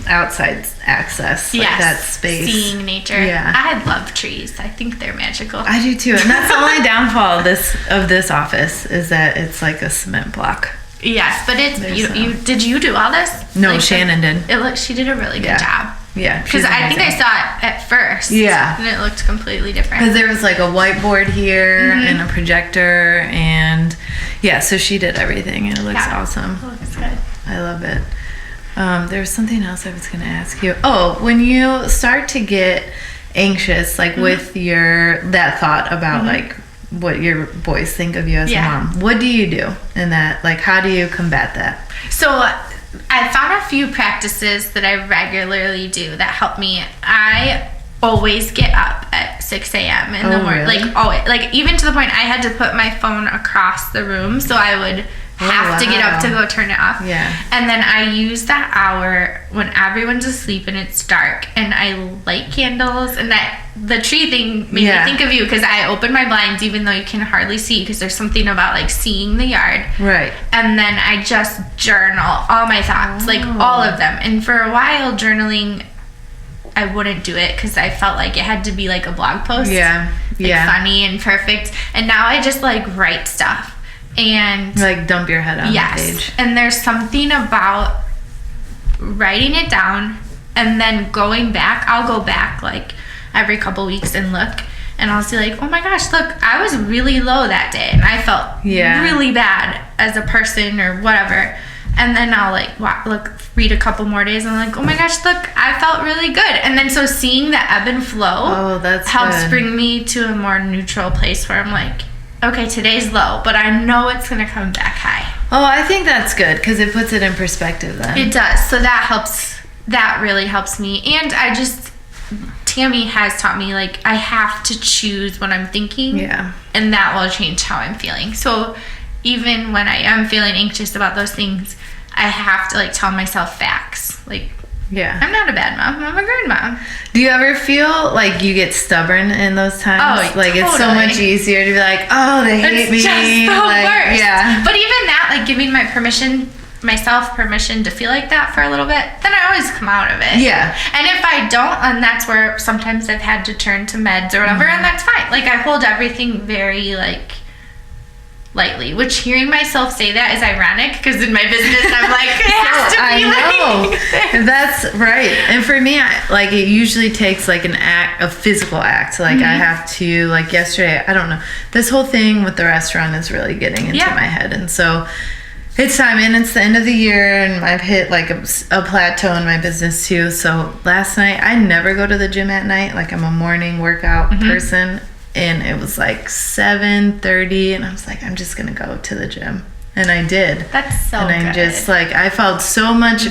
outside access, like that space, seeing nature. Yeah, I love trees. I think they're magical. I do too, and that's the only downfall of this office, is that it's like a cement block. Yes, but it's you. Did you do all this? No, like, Shannon did. She did a really good job. Yeah, because I think I saw it at first. Yeah, and it looked completely different. Because there was like a whiteboard here and a projector, and so she did everything, and it looks awesome. It looks good. I love it. There was something else I was going to ask you. Oh, when you start to get anxious, like with that thought about like what your boys think of you as a mom, what do you do in that? Like, how do you combat that? So I found a few practices that I regularly do that help me. I always get up at 6 a.m. in the morning. Really? Like always, like even to the point I had to put my phone across the room, so I would have to get up to go turn it off. Yeah. And then I use that hour when everyone's asleep and it's dark, and I light candles, and that the tree thing made me think of you, because I open my blinds even though you can hardly see, because there's something about like seeing the yard. Right. And then I just journal all my thoughts, like all of them. And for a while journaling, I wouldn't do it because I felt like it had to be like a blog post. Yeah. Funny and perfect. And now I just like write stuff. And like dump your head on the page. And there's something about writing it down and then going back. I'll go back like every couple weeks and look, and I'll see like, oh my gosh, look, I was really low that day, and I felt really bad as a person or whatever. And then I'll like read a couple more days, and I'm like, oh my gosh, look, I felt really good. And then so seeing the ebb and flow helps bring me to a more neutral place where I'm like, okay, today's low, but I know it's going to come back high. Oh, I think that's good, because it puts it in perspective then. It does. So that helps. That really helps me. And Tammy has taught me, like, I have to choose what I'm thinking. Yeah. And that will change how I'm feeling. So even when I am feeling anxious about those things, I have to like tell myself facts. Like, yeah, I'm not a bad mom. I'm a good mom. Do you ever feel like you get stubborn in those times? Oh, like totally. It's so much easier to be like, oh, they hate me. It's just the like, worst. Yeah. But even that, like giving myself permission to feel like that for a little bit, then I always come out of it. Yeah. And if I don't, and that's where sometimes I've had to turn to meds or whatever, and that's fine. Like I hold everything very like lightly, which hearing myself say that is ironic because in my business I'm like, it has to be like that's right. And for me, like it usually takes like a physical act. Like I have to, like yesterday, I don't know, this whole thing with the restaurant is really getting into my head, and so it's time, and it's the end of the year, and I've hit like a plateau in my business too. So last night, I never go to the gym at night. Like I'm a morning workout person, and it was like 7:30, and I was like, I'm just gonna go to the gym, and I did. That's so good. And I'm just like, I felt so much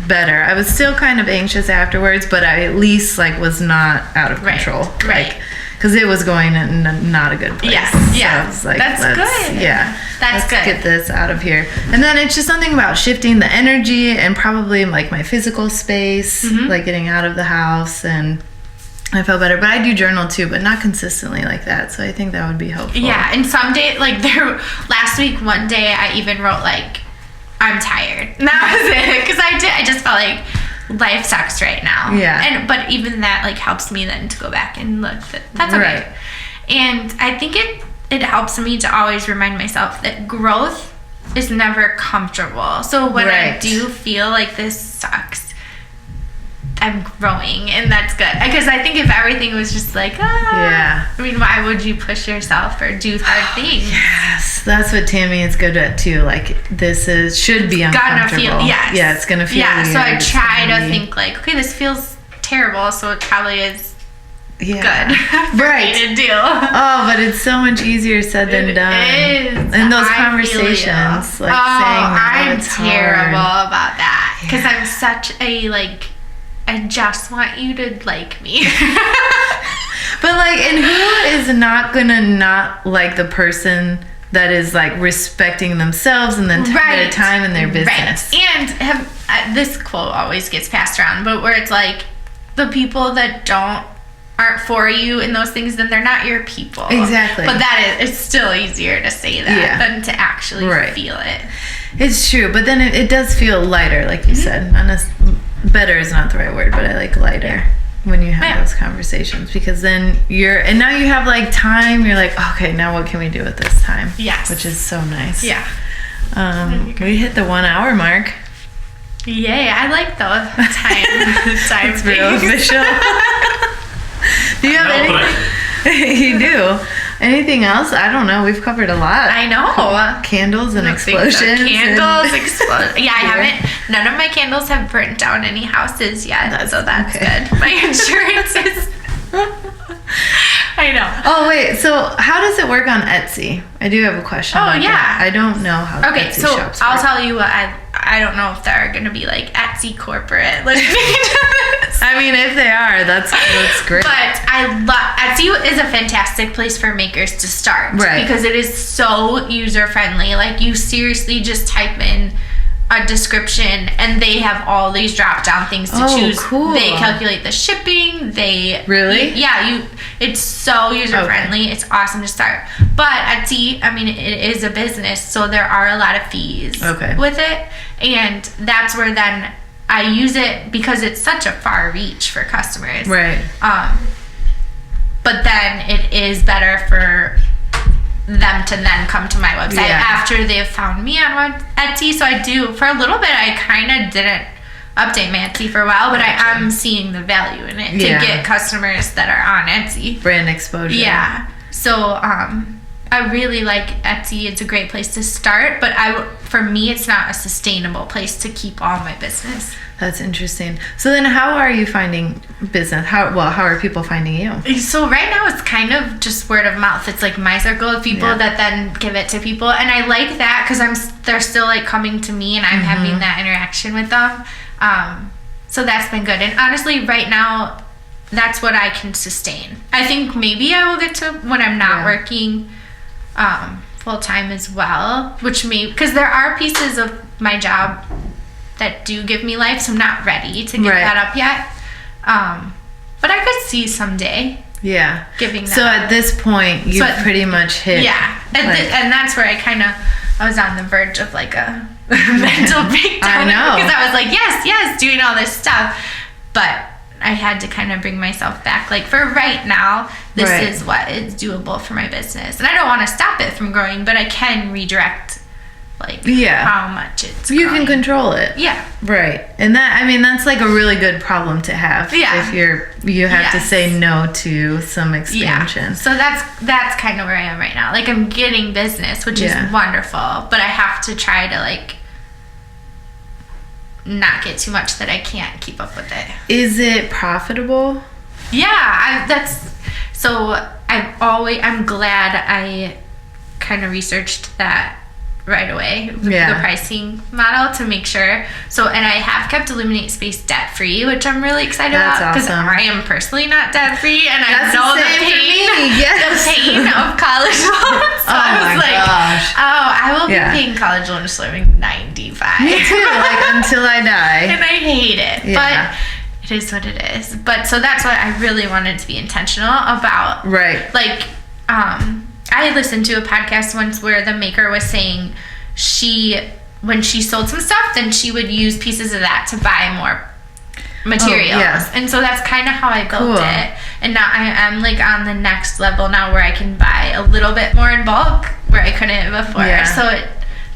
better. I was still kind of anxious afterwards, but I at least like was not out of control. Right. Because it was going in not a good place. Yeah. So I was like, that's good. Yeah. Let's get this out of here. And then it's just something about shifting the energy and probably like my physical space, like getting out of the house, and I felt better. But I do journal too, but not consistently like that. So I think that would be helpful. Yeah, and some days, like last week, one day I even wrote like, I'm tired. And that was it. Because I just felt like life sucks right now. Yeah. But even that like helps me then to go back and look. That's okay. Right. And I think it helps me to always remind myself that growth is never comfortable. So when I do feel like this sucks, I'm growing, and that's good. Because I think if everything was just like, I mean, why would you push yourself or do hard things? Yes, that's what Tammy is good at too. Like should be uncomfortable. Yeah, it's gonna feel weird. So I try to think like, okay, this feels terrible, so it probably is good for me to do. Oh, but it's so much easier said than done. It is. And those conversations, like saying I'm it's terrible hard. about that because I'm such a like, I just want you to like me. But like, and who is not gonna not like the person that is like respecting themselves and then their time and their business? Right. And this quote always gets passed around, but where it's like, the people that aren't for you in those things, then they're not your people. Exactly. But it's still easier to say that than to actually feel it. It's true, but then it does feel lighter, like you said. Better is not the right word, but I like lighter when you have those conversations, because then now you have like time. You're like, okay, now what can we do with this time? Yes. Which is so nice. Yeah. We hit the 1 hour mark. Yay, I like the time. It's real official. Do you have any? You do. Anything else? I don't know. We've covered a lot. I know. Candles and explosions. Yeah, I haven't. None of my candles have burnt down any houses yet, so that's good. My insurance is. I know. Oh wait. So how does it work on Etsy? I do have a question. about that. I don't know how. Okay, Etsy so shops I'll work. tell you what I don't know if they're going to be like Etsy corporate. Like, I mean, if they are, that's great. But I love Etsy is a fantastic place for makers to start, right? Because it is so user friendly. Like you seriously just type in a description and they have all these drop down things to choose. Cool. They calculate the shipping. Really? It's so user friendly. It's awesome to start. But Etsy, I mean, it is a business, so there are a lot of fees with it, and that's where then I use it because it's such a far reach for customers. Right. But then it is better for them to then come to my website after they've found me on Etsy. So I do, for a little bit, I kind of didn't update my Etsy for a while, but I am seeing the value in it to get customers that are on Etsy. Brand exposure. Yeah. So I really like Etsy. It's a great place to start, but for me, it's not a sustainable place to keep all my business. That's interesting. So then how are you finding business? How are people finding you? So right now it's kind of just word of mouth. It's like my circle of people that then give it to people. And I like that because they're still like coming to me and I'm having that interaction with them. So that's been good. And honestly, right now, that's what I can sustain. I think maybe I will get to when I'm not working full-time as well, which because there are pieces of my job that do give me life, so I'm not ready to give that up yet. But I could see someday. Yeah. Giving that so up. At this point, you pretty much hit. Yeah. And that's where I was on the verge of like a mental breakdown. I know. Because I was like, yes, doing all this stuff. But I had to kind of bring myself back. Like, for right now, this is what is doable for my business. And I don't want to stop it from growing, but I can redirect, like, how much it's growing. You can control it. Yeah. Right. And that's like a really good problem to have. Yeah. If you have to say no to some expansion. Yeah. So that's kind of where I am right now. Like, I'm getting business, which is wonderful, but I have to try to, like, not get too much that I can't keep up with it. Is it profitable? Yeah, I'm glad I kind of researched that right away, the pricing model, to make sure. So, and I have kept Illuminate Space debt free, which I'm really excited about, because I am personally not debt free, and I know the pain of college loans. So I was like, I will be paying college loans till I'm 95. Me too, like until I die. And I hate it, but it is what it is. But so that's what I really wanted to be intentional about. Right. Like, I listened to a podcast once where the maker was saying when she sold some stuff, then she would use pieces of that to buy more materials. And so that's kind of how I built it. And now I am like on the next level now, where I can buy a little bit more in bulk where I couldn't before. So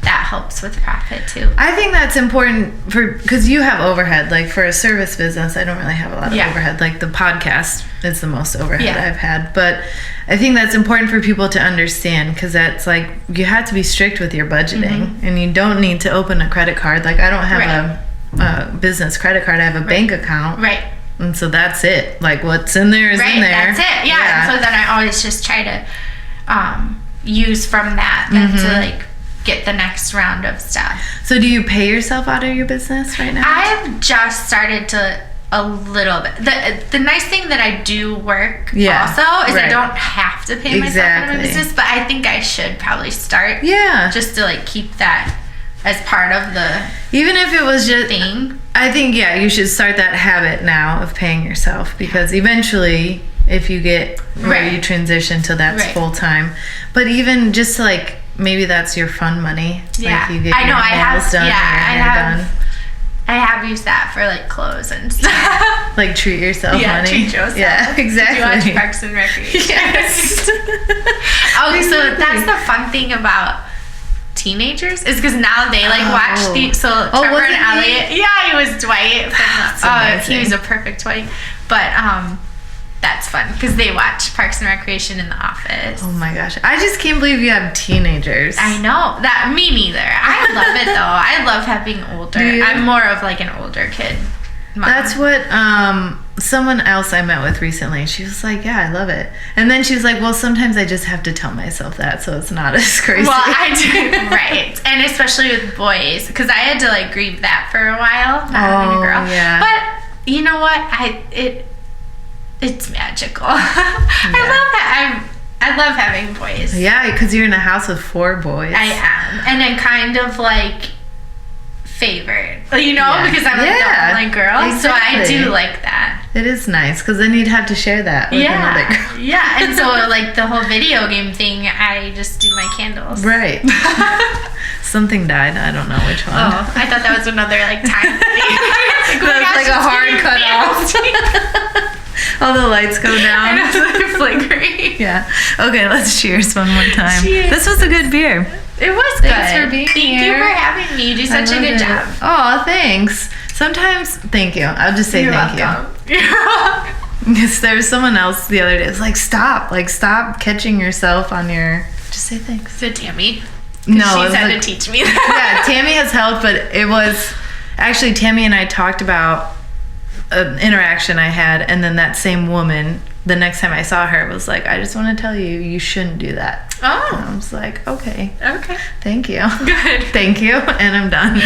that helps with profit too. I think that's important because you have overhead. Like, for a service business, I don't really have a lot of overhead. Like, the podcast is the most overhead I've had. But I think that's important for people to understand, because that's like, you have to be strict with your budgeting, and you don't need to open a credit card. Like, I don't have a business credit card. I have a bank account. Right. And so that's it. Like, what's in there is in there. That's it. Yeah. And so then I always just try to use from that then to, like, get the next round of stuff. So do you pay yourself out of your business right now? I've just started to a little bit. The nice thing that I do work also is I don't have to pay myself out of my business, but I think I should probably start just to, like, keep that as part of the even if it was just thing. I think you should start that habit now of paying yourself, because eventually, if you get where you transition to that's full time, but even just like, maybe that's your fun money. Yeah, like, you get your nails done, I have used that for, like, clothes and stuff. Like, treat yourself money. Treat yourself. Yeah, exactly. Did you watch Parks and Recreation? Yes. So that's the fun thing about teenagers, is because now they, like, watch Trevor and Elliot. Yeah, he was Dwight from he was a perfect Dwight. But that's fun because they watch Parks and Recreation in The Office. Oh my gosh, I just can't believe you have teenagers. I know that. Me neither. I love it though. I love having older. I'm more of, like, an older kid mom. That's what someone else I met with recently, she was like, I love it. And then she was like, well, sometimes I just have to tell myself that, so it's not as crazy. Well, I do. Right. And especially with boys, because I had to, like, grieve that for a while, not having a girl. Yeah. But you know what? It's magical. I love having boys. Yeah, because you're in a house with 4 boys. I am. And I'm kind of, like, favored, because I'm the only girl. Exactly. So I do like that. It is nice, because then you'd have to share that with another girl. Yeah, and so, like, the whole video game thing, I just do my candles. Right. Something died. I don't know which one. Oh, I thought that was another, like, time thing. That's like a hard cutoff. All the lights go down. And it's like flickering. Yeah. Okay, let's cheers one more time. Cheers. This was a good beer. It was good. Thanks for being here. Thank you for having me. You do such a good job. Oh, thanks. Sometimes, thank you. I'll just say thank you. Because there was someone else the other day. It's like, stop catching yourself on your. Just say thanks. To Tammy. No, she's had to teach me that. Yeah, Tammy has helped, but it was actually Tammy and I talked about an interaction I had, and then that same woman, the next time I saw her, was like, I just want to tell you, you shouldn't do that. Oh. And I was like, okay. Okay. Thank you. Good. Thank you. And I'm done.